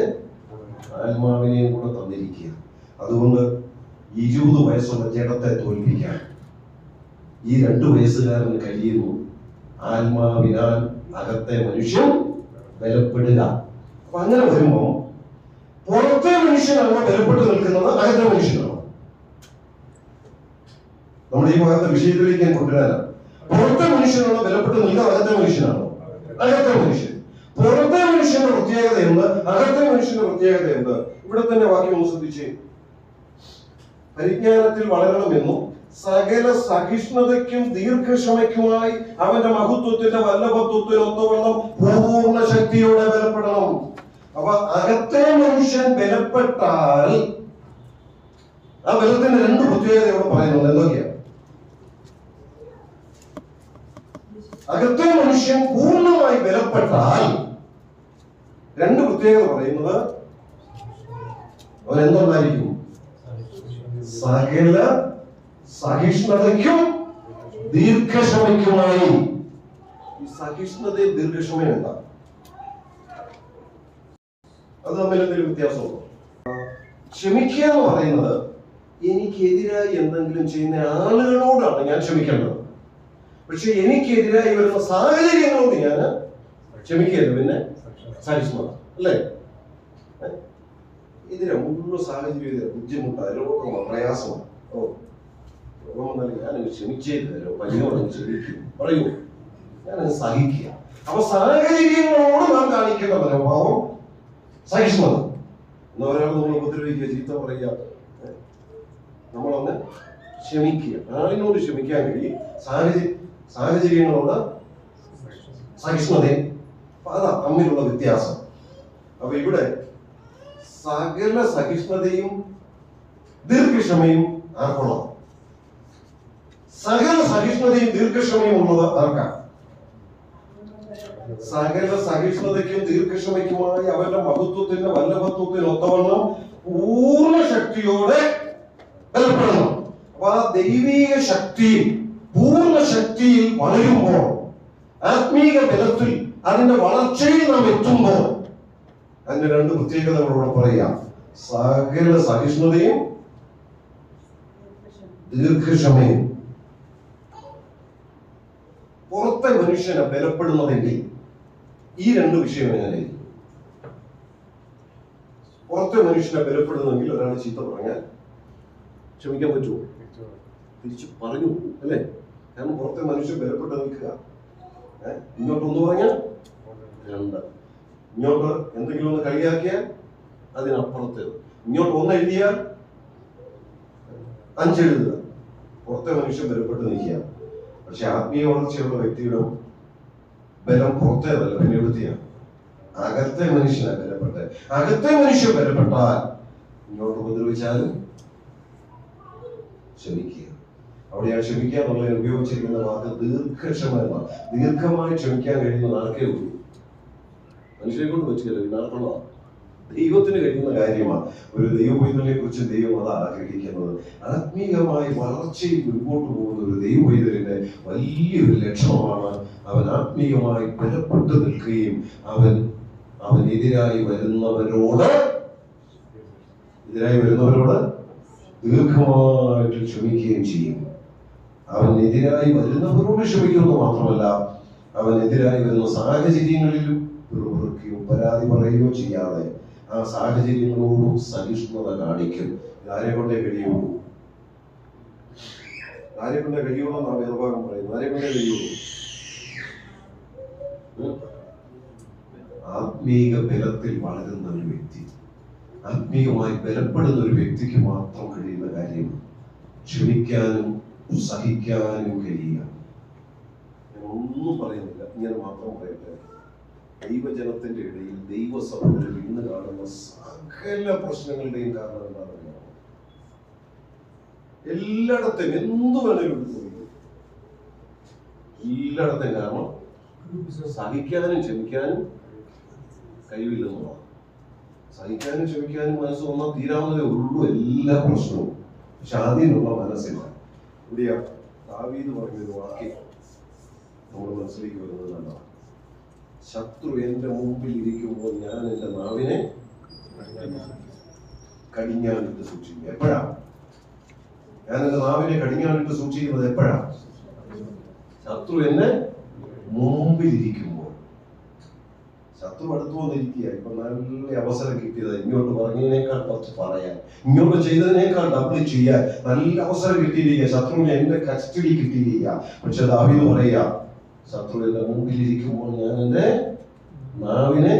ആത്മാവിനെയും കൂടെ തന്നിരിക്കുക. അതുകൊണ്ട് 20 വയസ്സുള്ള ജഡത്തെ തോൽപ്പിക്കാൻ ഈ 2 വയസ്സുകാരന് കഴിയുന്നു. ആത്മാവിനാൽ അകത്തെ മനുഷ്യൻ ബലപ്പെടുക. അപ്പൊ അങ്ങനെ വരുമ്പോ പുറത്തെ മനുഷ്യനാണോ ബലപ്പെട്ട് നിൽക്കുന്നത്, അകത്തെ മനുഷ്യനാണോ? നമ്മുടെ ഈ ഭാഗത്തെ വിഷയത്തിലേക്ക് ഞാൻ കൊണ്ടുവരാനാണ്. പുറത്തെ മനുഷ്യനാണോ ബലപ്പെട്ട് നിൽക്കുക, അകത്തെ മനുഷ്യനാണോ? അകത്തെ മനുഷ്യൻ. പുറത്തെ മനുഷ്യന്റെ പ്രത്യേകത എന്ത്, അകത്തെ മനുഷ്യന്റെ പ്രത്യേകത എന്ത്? ഇവിടെ തന്നെ വാക്യം ഒന്ന് ശ്രദ്ധിച്ചേ. പരിജ്ഞാനത്തിൽ വളരണമെന്നും സകല സഹിഷ്ണുതയ്ക്കും ദീർഘക്ഷമയ്ക്കുമായി അവന്റെ മഹത്വത്തിന്റെ വല്ലഭത്വത്തിനൊത്തവണ്ണം പൂർണ്ണ ശക്തിയോടെ ബലപ്പെടണം. അപ്പൊ അകത്തെ മനുഷ്യൻ ബലപ്പെട്ടാൽ ആ ബലത്തിന്റെ 2 പ്രത്യേകത ഇവിടെ പറയുന്നുണ്ട്. എന്തൊക്കെയാ? അകത്തെ മനുഷ്യൻ പൂർണ്ണമായി ബലപ്പെട്ടാൽ 2 പ്രത്യേകത പറയുന്നത് അവൻ എന്തുണ്ടായിരിക്കും? സകല സഹിഷ്ണുതയ്ക്കും ദീർഘക്ഷമയ്ക്കുമായി. ഈ സഹിഷ്ണുതയും ദീർഘക്ഷമയും എന്താ? അത് തമ്മിൽ എന്തെങ്കിലും വ്യത്യാസമുണ്ടോ? ക്ഷമിക്കുക എന്ന് പറയുന്നത് എനിക്കെതിരായി എന്തെങ്കിലും ചെയ്യുന്ന ആളുകളോടാണ് ഞാൻ ക്ഷമിക്കേണ്ടത്. പക്ഷെ എനിക്കെതിരായി വരുന്ന സാഹചര്യങ്ങളോട് ഞാൻ ക്ഷമിക്കരുത്. പിന്നെ സഹിഷ്ണുത അല്ലേ? ഇതിന് മുഴുവൻ സാഹചര്യം ബുദ്ധിമുട്ടാണ്, രോഗമാണ്, പ്രയാസമാണ്. രോഗം വന്നാൽ ഞാനങ്ങ് ക്ഷമിച്ചേ തരോ, പനിയോടങ്ങ് ക്ഷമിക്കും പറയൂ, ഞാനങ്ങ് സഹിക്കുക. അപ്പൊ സാഹചര്യങ്ങളോട് നാം കാണിക്കേണ്ട മനോഭാവം സഹിഷ്ണുത. എന്നാ ഒരാൾ നമ്മൾ ഉപദ്രവിക്കുക, ചീത്ത പറയുക, നമ്മളൊന്ന് ക്ഷമിക്കുക. ആളിനോട് ക്ഷമിക്കാൻ കഴിയും, സാഹചര്യങ്ങളോട് സഹിഷ്ണുതയും. അപ്പൊ അതാ തമ്മിലുള്ള വ്യത്യാസം. അപ്പൊ ഇവിടെ സകല സഹിഷ്ണുതയും ദീർഘക്ഷമയും ആർക്കുള്ളത്? സകല സഹിഷ്ണുതയും ദീർഘക്ഷമയും ഉള്ളത് ആർക്കാണ്? സകല സഹിഷ്ണുതയ്ക്കും ദീർഘക്ഷമയ്ക്കുമായി അവന്റെ മഹത്വത്തിന്റെ വല്ലഭത്വത്തിനൊത്തവണ്ണം പൂർണ്ണ ശക്തിയോടെ ബലപ്പെടണം. അപ്പൊ ആ ദൈവീക ശക്തിയിൽ പൂർണ്ണ ശക്തിയിൽ വളരുമ്പോൾ, ആത്മീക ബലത്തിൽ അതിന്റെ വളർച്ചയിൽ നാം എത്തുമ്പോൾ അതിന്റെ 2 പ്രത്യേകതകളോടെ പറയാം. സകല സഹിഷ്ണുതയും ദീർഘക്ഷമയും. പുറത്തെ മനുഷ്യനെ ബലപ്പെടുന്നതെങ്കിൽ ഈ 2 വിഷയം എങ്ങനെയായിരിക്കും? പുറത്തെ മനുഷ്യനെ ബലപ്പെടുന്നെങ്കിൽ ഒരാൾ ചീത്ത പറഞ്ഞാൽ ക്ഷമിക്കാൻ പറ്റുമോ? തിരിച്ചു പറഞ്ഞു അല്ലേ? കാരണം പുറത്തെ മനുഷ്യൻ ബലപ്പെട്ട് നിൽക്കുക. ഇങ്ങോട്ടൊന്ന് പറഞ്ഞാൽ 2, ഇങ്ങോട്ട് എന്തെങ്കിലും ഒന്ന് കളിയാക്കിയാൽ അതിനപ്പുറത്തേത്, ഇങ്ങോട്ട് 1 എഴുതിയാൽ 5 എഴുതുക. പുറത്തെ മനുഷ്യൻ ബലപ്പെട്ട് നിൽക്കുക. പക്ഷെ ആത്മീയ വളർച്ചയുള്ള വ്യക്തിയുടെ ബലം പുറത്തേതല്ല, പിന്നെ എവിടുത്തെയാണ്? അകത്തെ മനുഷ്യനെ ബലപ്പെട്ട്. അകത്തെ മനുഷ്യൻ ബലപ്പെട്ടാൽ ഇങ്ങോട്ട് ഉപദ്രവിച്ചാലും ക്ഷമിക്കുക. അവിടെ ആ ക്ഷമിക്കുക എന്നുള്ളതിന് ഉപയോഗിച്ചിരിക്കുന്ന വാക്ക് ദീർഘക്ഷമ എന്നാണ്. ദീർഘമായി ക്ഷമിക്കാൻ കഴിയുന്ന ആർക്കേ ഉള്ളൂ? മനുഷ്യരെ കൊണ്ട് വെച്ചില്ല, ഇതിനകത്തുള്ളതാണ്. ദൈവത്തിന് കഴിയുന്ന കാര്യമാണ്. ഒരു ദൈവവൈതലിനെ കുറിച്ച് ദൈവം അതാണ് ആഗ്രഹിക്കുന്നത്. ആത്മീയമായി വളർച്ചയിൽ മുൻപോട്ട് പോകുന്ന ഒരു ദൈവവൈതലിന്റെ വലിയൊരു ലക്ഷണമാണ് അവൻ ആത്മീയമായി ബലപ്പെട്ട് നിൽക്കുകയും അവനെതിരായി വരുന്നവരോട് ദീർഘമായിട്ട് ക്ഷമിക്കുകയും ചെയ്യും. അവനെതിരായി വരുന്നവരോട് ക്ഷമിക്കുന്നത് മാത്രമല്ല, അവനെതിരായി വരുന്ന സാഹചര്യങ്ങളിലും പിറുപിറുക്കുകയോ പരാതി പറയുകയോ ചെയ്യാതെ ആ സാഹചര്യങ്ങളോടും സഹിഷ്ണുത കാണിക്കും. ആരെ കൊണ്ടേ കഴിയുള്ളൂ? ആരെ കൊണ്ടേ കഴിയുള്ളൂ എന്നാണ് വേദഭാഗം പറയുന്നത്. ആരെ കൊണ്ടേ കഴിയുള്ളൂ? ആത്മീക ബലത്തിൽ വളരുന്ന ഒരു വ്യക്തി, ആത്മീയമായി ബലപ്പെടുന്ന ഒരു വ്യക്തിക്ക് മാത്രം കഴിയുന്ന കാര്യം ക്ഷമിക്കാനും സഹിക്കാനും കഴിയുക. ഞാൻ ഒന്നും പറയുന്നില്ല, ഇങ്ങനെ മാത്രം പറയട്ടെ, ദൈവജനത്തിന്റെ ഇടയിൽ ദൈവസഭകളിൽ ഇന്ന് കാണുന്ന സകല പ്രശ്നങ്ങളുടെയും കാരണം എന്താണെന്ന് അറിയാമോ? എല്ലായിടത്തും എന്തു വേണേലും എടുത്തു എല്ലായിടത്തും കാരണം സഹിക്കാനും ക്ഷമിക്കാനും കഴിവില്ലെന്നുള്ളതാണ്. സഹിക്കാനും ക്ഷമിക്കാനും മനസ്സ് വന്നാൽ തീരാവുന്നതേ ഉള്ളൂ എല്ലാ പ്രശ്നവും. പക്ഷെ അതിനുള്ള മനസ്സില്ല. ഇവിടെയാ ദാവീദ് പറഞ്ഞൊരു വാക്യം നമ്മുടെ മനസ്സിലേക്ക് വരുന്നത് നല്ലതാണ്. ശത്രു എന്റെ മുമ്പിൽ ഇരിക്കുമ്പോൾ ഞാൻ എന്റെ നാവിനെ കടിഞ്ഞാണിട്ട് സൂക്ഷിക്കും. എപ്പോഴാ ഞാൻ എന്റെ നാവിനെ കടിഞ്ഞാണിട്ട് സൂക്ഷിക്കുന്നത്? എപ്പോഴാ? ശത്രു എന്നെ മുമ്പിൽ ഇരിക്കുമ്പോൾ. ശത്രു അടുത്തു വന്നിരിക്കുക. ഇപ്പൊ നല്ല അവസരം കിട്ടിയത്, ഇങ്ങോട്ട് പറഞ്ഞതിനേക്കാൾ കുറച്ച് പറയാൻ, ഇങ്ങോട്ട് ചെയ്തതിനേക്കാൾ ഡബിൾ ചെയ്യാൻ നല്ല അവസരം കിട്ടിയിരിക്കുക. ശത്രുവിനെ എന്റെ കസ്റ്റഡി കിട്ടിയിരിക്കുക. പക്ഷെ ദാവീദ് പറയുക, ശത്രു എന്റെ മുമ്പിലിരിക്കുമ്പോൾ ഞാൻ എന്റെ നാവിനെ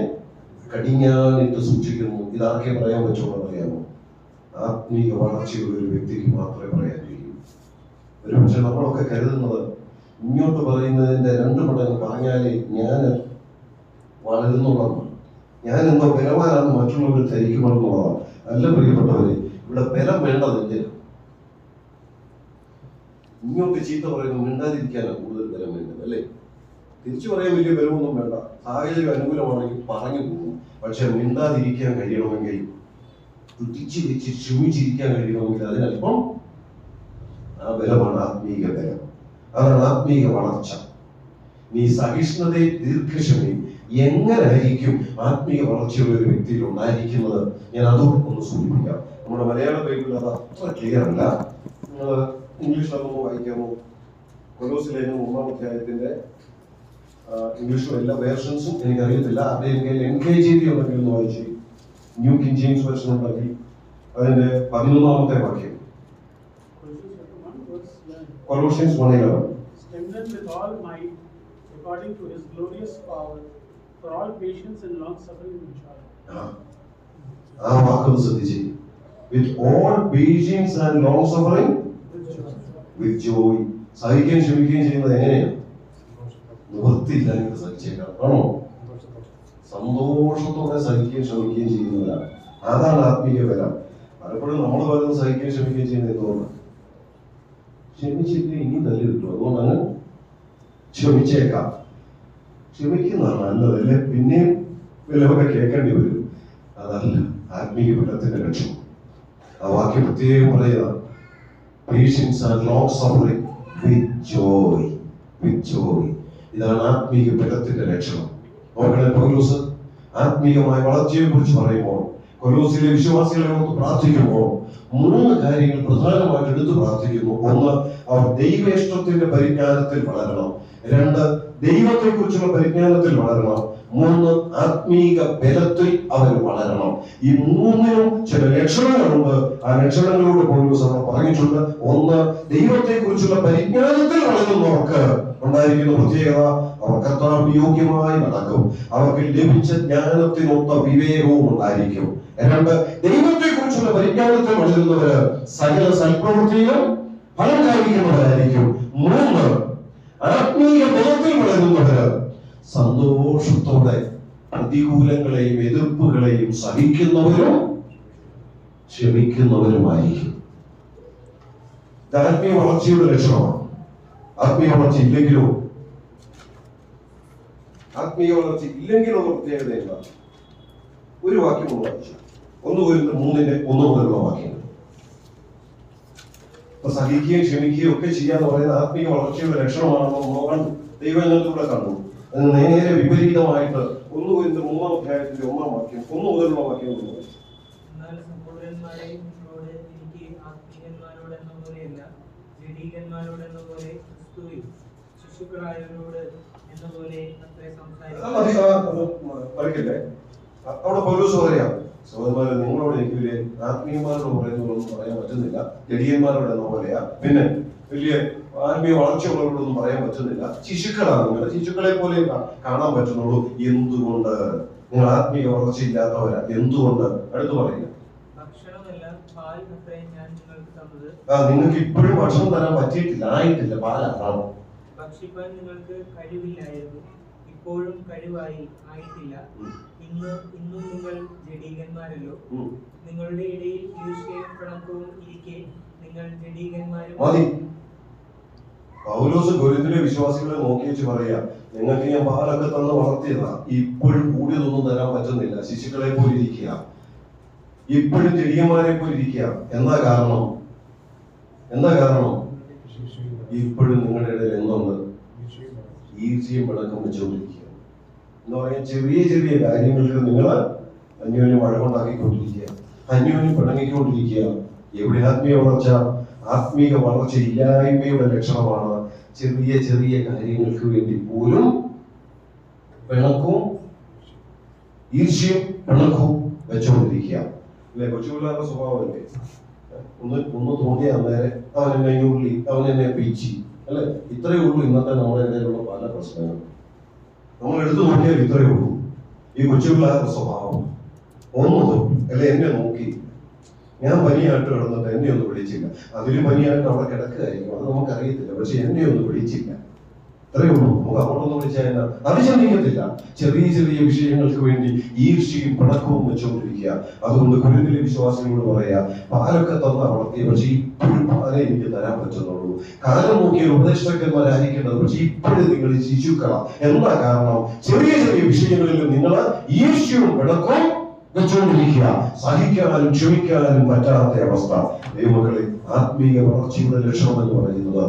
കടിഞ്ഞാണിട്ട് സൂക്ഷിക്കുന്നു. ഇതാർക്കേ പറയാൻ പറ്റുള്ളൂ അറിയാമോ? ആത്മീയ വളർച്ചയുള്ള ഒരു വ്യക്തിക്ക് മാത്രമേ പറയാൻ കഴിയൂ. ഒരു പക്ഷെ നമ്മളൊക്കെ കരുതുന്നത് ഇങ്ങോട്ട് പറയുന്നതിന്റെ 2 മടങ്ങ് പറഞ്ഞാലേ ഞാൻ വളരുന്നുള്ളതാണ്, ഞാൻ എന്തോ ബലവാനാണെന്ന് മറ്റുള്ളവർ ധരിക്കുമെന്നുള്ളതാണ്. അല്ല പ്രിയപ്പെട്ടവരെ, ഇവിടെ ബലം വേണ്ടതില്ല. ഇങ്ങോട്ട് ചീത്ത പറയുന്നത് മിണ്ടാതിരിക്കാനാണ് കൂടുതൽ ബലം വേണ്ടത്, അല്ലേ? തിരിച്ചു പറയാൻ വലിയ ബലമൊന്നും വേണ്ട. സാഹചര്യം അനുകൂലമാണെങ്കിൽ പറഞ്ഞു പോകും. പക്ഷെ മിണ്ടാതിരിക്കാൻ കഴിയണമെങ്കിൽ, പിടിച്ചു വെച്ച് ക്ഷമിച്ചിരിക്കാൻ കഴിയണമെങ്കിൽ അതിനല്പം ആ ബലമാണ് ആത്മീക ബലം. അതാണ് ആത്മീക വളർച്ച. നീ സഹിഷ്ണുതയെ ദീർഘക്ഷമയും എങ്ങനായിരിക്കും ആത്മീയ വളർച്ചയുള്ള ഒരു വ്യക്തിയിൽ ഉണ്ടായിരിക്കുന്നത്? ഞാൻ അതും ഒന്ന് സൂചിപ്പിക്കാം. നമ്മുടെ മലയാള ബൈബിളിൽ അത് അത്ര ക്ലിയർ അല്ല. നിങ്ങൾ ഇംഗ്ലീഷ് അതൊന്ന് വായിക്കാമോ? കൊലോസ്യർ 1-ാം അധ്യായത്തിന്റെ ഇംഗ്ലീഷിലും എല്ലാ വേർഷൻസും എനിക്കറിയത്തില്ല. അതിന്റെ NKJV ഉണ്ടെങ്കിൽ ഒന്ന് വായിച്ചു. ന്യൂ കിങ് ജെയിംസ് വേർഷൻ ഉണ്ടെങ്കിൽ അതിന്റെ 11-ാമത്തെ വാക്യം. Colossians 1:11. Strengthened with all might according to his glorious power for all patience and long suffering in joy. ആ വാക്കൊന്ന് ശ്രദ്ധിച്ച്. With all patience and long suffering with joy. സഹിക്കുകയും ക്ഷമിക്കുകയും ചെയ്യുന്നത് എങ്ങനെയാണ്? നിവൃത്തിയില്ലെങ്കിൽ സഹിച്ചേക്കാം, ആണോ? സന്തോഷത്തോടെ സഹിക്കുകയും ക്ഷമിക്കുകയും ചെയ്യുന്നവരാണ്. അതാണ് ആത്മീയ ബലം. പലപ്പോഴും നമ്മൾ പലതും സഹിക്കുകയും ക്ഷമിക്കുകയും ചെയ്യുന്നത് എന്തുകൊണ്ടാണ്? ക്ഷമിച്ചിട്ട് ഇനി തല്ലി കിട്ടും, അതുകൊണ്ടാണ് ക്ഷമിച്ചേക്കാം. ക്ഷമിക്കുന്നതാണ് നല്ലത്, അല്ലെ? പിന്നെയും വിലവൊക്കെ കേൾക്കേണ്ടി വരും. അതല്ല ആത്മീയ ബലത്തിന്റെ ലക്ഷ്യം. ആ വാക്യം പ്രത്യേകം പറയുക, പേഷ്യൻസ് ആൻഡ് ലോങ് സഫറിംഗ് വിത്ത് ജോയ്. വിത്ത് ജോയ്. ഇതാണ് ആത്മീയ ബലത്തിന്റെ ലക്ഷണം. നോക്കണേ, പൗലോസ് ആത്മീയമായ വളർച്ചയെ കുറിച്ച് പറയുമ്പോൾ, കൊലോസിലെ വിശ്വാസികളെ ഓർത്ത് പ്രാർത്ഥിക്കുമ്പോൾ 3 കാര്യങ്ങൾ പ്രധാനമായിട്ട് എടുത്ത് പ്രാർത്ഥിക്കുന്നു. 1, അവർ ദൈവേഷ്ടത്തിന്റെ പരിജ്ഞാനത്തിൽ വളരണം. 2, ദൈവത്തെ കുറിച്ചുള്ള പരിജ്ഞാനത്തിൽ വളരണം. 3, ആത്മീക ബലത്തിൽ അവർ വളരണം. ഈ 3നും ചില ലക്ഷണങ്ങളുണ്ട്. ആ ലക്ഷണങ്ങളോട് പൗലോസ് അവിടെ പറഞ്ഞിട്ടുണ്ട്. 1, ദൈവത്തെ കുറിച്ചുള്ള പരിജ്ഞാനത്തിൽ വളരുന്നവർക്ക് ഉണ്ടായിരിക്കുന്ന പ്രത്യേകത, അവർ കർത്താവിന് യോഗ്യമായി നടക്കും. അവർക്ക് ലഭിച്ച ജ്ഞാനത്തിനൊത്ത വിവേകവും ഉണ്ടായിരിക്കും. 2, ദൈവത്തെ കുറിച്ചുള്ള പരിജ്ഞാനത്തിൽ വളരുന്നവര് സകല സൽപ്രവൃത്തിയിലും ഫലം കാണിക്കുന്നവരായിരിക്കും. 3, ആത്മീയ ബലത്തിൽ വളരുന്നവര് സന്തോഷത്തോടെ പ്രതികൂലങ്ങളെയും എതിർപ്പുകളെയും സഹിക്കുന്നവരും ക്ഷമിക്കുന്നവരുമായിരിക്കും. ഇത് ആത്മീയ വളർച്ചയുടെ ലക്ഷണമാണ്. ആത്മീയ വളർച്ച ഇല്ലെങ്കിലുള്ള പ്രത്യേകത എന്താണ്? ഒരു വാക്യം ഒന്ന് വായിച്ചു. 1 Corinthians 3:1 മുതലുള്ള വാക്യങ്ങൾ. അപ്പൊ സഹിക്കുകയും ക്ഷമിക്കുകയും ഒക്കെ ചെയ്യാന്ന് പറയുന്നത് ആത്മീയ വളർച്ചയുടെ ലക്ഷണമാണെന്ന് മോഹൻ ദൈവജനത്തിലൂടെ കണ്ടു. അത് നേരെ വിപരീതമായിട്ട് 1 Corinthians 3-ാം അധ്യായത്തിന്റെ 1-ാം വാക്യം 1 മുതലുള്ള വാക്യം ഒന്ന് വായിച്ചു. എന്നാൽ സഹോദരന്മാരെ, നിങ്ങളോട് എനിക്ക് ആത്മീയന്മാരോട് എന്ന പോലെയല്ല, ജഡീകന്മാരോട് എന്ന പോലെ ക്രിസ്തുവിൽ ശിശുക്കളായവരോട് എന്ന പോലെ അത്രേ പറയില്ലേ? അവിടെ പൗലോസ് പറയാം, സഹോദരന്മാരെ, നിങ്ങളോട് എനിക്ക് വലിയ ആത്മീയന്മാരോട് പറയുന്നതൊന്നും പറയാൻ പറ്റുന്നില്ല, ജഡീയന്മാരോട് എന്ന പോലെയാ. പിന്നെ വലിയ ആത്മീയ വളർച്ചയുള്ളവരോടൊന്നും പറയാൻ പറ്റുന്നില്ല, ശിശുക്കളാണ് നിങ്ങൾ, ശിശുക്കളെ പോലെ കാണാൻ പറ്റുന്നുള്ളൂ. എന്തുകൊണ്ട്? നിങ്ങൾ ആത്മീയ വളർച്ചയില്ലാത്തവരാ. എന്തുകൊണ്ട്? അടുത്ത് പറയുക. നിങ്ങൾക്ക് ഇപ്പോഴും ഭക്ഷണം തരാൻ പറ്റിയിട്ടില്ല, ആയിട്ടില്ല, പാലാണ്. ഭക്ഷിപ്പാൻ നിങ്ങൾക്ക് കഴിവില്ലായിരുന്നു, ഇപ്പോഴും കഴിവായി ആയിട്ടില്ല. ഇന്നും നിങ്ങൾ ജഡീകന്മാരല്ലോ. നിങ്ങളുടെ ഇടയിൽ ഈർഷ്യയും പിണക്കവും ഇരിക്കെ നിങ്ങൾ ജഡീകന്മാരും. പൗലോസ് കൊരിന്തിലെ വിശ്വാസികളെ നോക്കി വെച്ച് പറയാ, നിങ്ങൾക്ക് ഞാൻ പാലൊക്കെ തന്ന് വളർത്തിയതാ, ഇപ്പോഴും കൂടിയതൊന്നും തരാൻ പറ്റുന്നില്ല, ശിശുക്കളെ പോലെ ഇരിക്കുക, ഇപ്പോഴും ചെടിയന്മാരെ പോലെ ഇരിക്കുക. എന്താ കാരണം? ഇപ്പോഴും നിങ്ങളുടെ ഇടയിൽ എന്തുണ്ട്? ഈർച്ചയും പിണക്കം വെച്ചുകൊണ്ടിരിക്കുക എന്ന് പറയാൻ ചെറിയ ചെറിയ കാര്യങ്ങൾക്ക് നിങ്ങൾ അന്യോന്യം വഴക്കുണ്ടാക്കിക്കൊണ്ടിരിക്കുക, അന്യോന്യം പിണങ്ങിക്കൊണ്ടിരിക്കുക. എവിടെ ആത്മീയ വളർച്ച? ആത്മീയ വളർച്ച ഇല്ലായ്മയുടെ ലക്ഷണമാണ്. ചെറിയ ചെറിയ കാര്യങ്ങൾക്ക് വേണ്ടി പോലും പിണക്കവും ഈർഷ്യയും പിണക്കവും വെച്ചുകൊണ്ടിരിക്കുക. അല്ലെ? കൊച്ചുപിള്ളേരുടെ സ്വഭാവമല്ലേ? ഒന്ന് തോന്നിയ അന്നേരെ അവൻ എന്നെ ഉള്ളി, അവൻ എന്നെ പീച്ചി, അല്ലെ? ഇത്രയേ ഉള്ളൂ ഇന്നത്തെ നമ്മുടെ ഇടയിലുള്ള പല പ്രശ്നങ്ങൾ. നമ്മൾ എടുത്തു നോക്കിയാൽ ഇത്രയേ ഉള്ളൂ ഈ കൊച്ചുപിള്ളേരുടെ സ്വഭാവം. ഒന്ന് തൊട്ടു, അല്ലെ? എന്നെ നോക്കി, ഞാൻ പനിയായിട്ട് കിടന്നിട്ട് എന്നെ ഒന്നും വിളിച്ചില്ല. അതിലും പനിയായിട്ട് അവിടെ കിടക്കുകയായിരിക്കും, അത് നമുക്കറിയത്തില്ല, പക്ഷെ എന്നെ ഒന്നും വിളിച്ചില്ല. ഇത്രയേ ഉള്ളൂ. നമുക്ക് അങ്ങോട്ടൊന്നും വിളിച്ചാൽ അത് ചിന്തിക്കത്തില്ല. ചെറിയ ചെറിയ വിഷയങ്ങൾക്ക് വേണ്ടി ഈർഷ്യയും പിണക്കവും വെച്ചുകൊണ്ടിരിക്കുക. അതുകൊണ്ട് കൊരിന്തിലെ വിശ്വാസികളോട് പറയാ, പാലൊക്കെ തന്ന വളർത്തിയ, പക്ഷെ ഇപ്പോഴും പാലേ എനിക്ക് തരാൻ പറ്റുന്നുള്ളൂ. കാലം നോക്കിയാൽ ഉപദേഷ്ടാക്കന്മാരായിരിക്കേണ്ടത്, പക്ഷെ ഇപ്പോഴും നിങ്ങൾ ശിശുക്കള. എന്താ കാരണം? ചെറിയ ചെറിയ വിഷയങ്ങളിൽ നിങ്ങൾ ഈർഷ്യവും പിണക്കവും വെച്ചുകൊണ്ടിരിക്കുക. സഹിക്കാനും ക്ഷമിക്കാനും പറ്റാത്ത അവസ്ഥ. ദൈവമക്കളെ, ആത്മീയ വളർച്ചയുടെ ലക്ഷണം എന്ന് പറയുന്നത്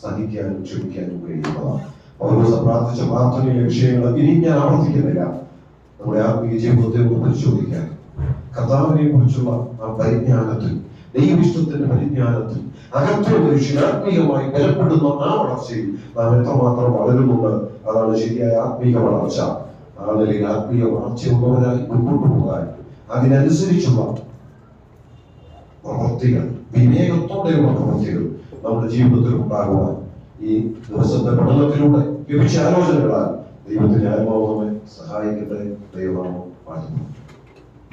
സഹിക്കാനും ക്ഷമിക്കാനും കഴിയുന്നതാണ്. പൗലോസ് പ്രാർത്ഥിച്ച പ്രാർത്ഥനയിലെ വിഷയങ്ങൾ ഇനി ഞാൻ ആവർത്തിക്കുന്നില്ല. നമ്മുടെ ആത്മീയ ജീവിതത്തെ ഒന്ന് പരിശോധിക്കാൻ, കർത്താവിനെ കുറിച്ചുള്ള ആ പരിജ്ഞാനത്തിൽ, ദൈവിഷ്ടത്തിന്റെ പരിജ്ഞാനത്തിൽ അകത്തെ മനുഷ്യൻ ആത്മീയമായി ബലപ്പെടുന്ന ആ വളർച്ചയിൽ നാം എത്രമാത്രം വളരുന്നുണ്ട്. അതാണ് ശരിയായ ആത്മീയ വളർച്ച. ആ നിലയിൽ ആത്മീയ വളർച്ചയുള്ളവരായി മുൻപോട്ട് പോകാൻ അതിനനുസരിച്ചുള്ള പ്രവൃത്തികൾ, വിവേകത്തോടെയുള്ള പ്രവൃത്തികൾ നമ്മുടെ ജീവിതത്തിൽ ഉണ്ടാകുവാൻ ഈ ദിവസത്തെ പഠനത്തിലൂടെ ലഭിച്ച ആലോചനകളാൽ ദൈവത്തിന്റെ ആത്മാവ് നമ്മെ സഹായിക്കട്ടെ. ദൈവനാമം വാഴ്ത്തപ്പെടും.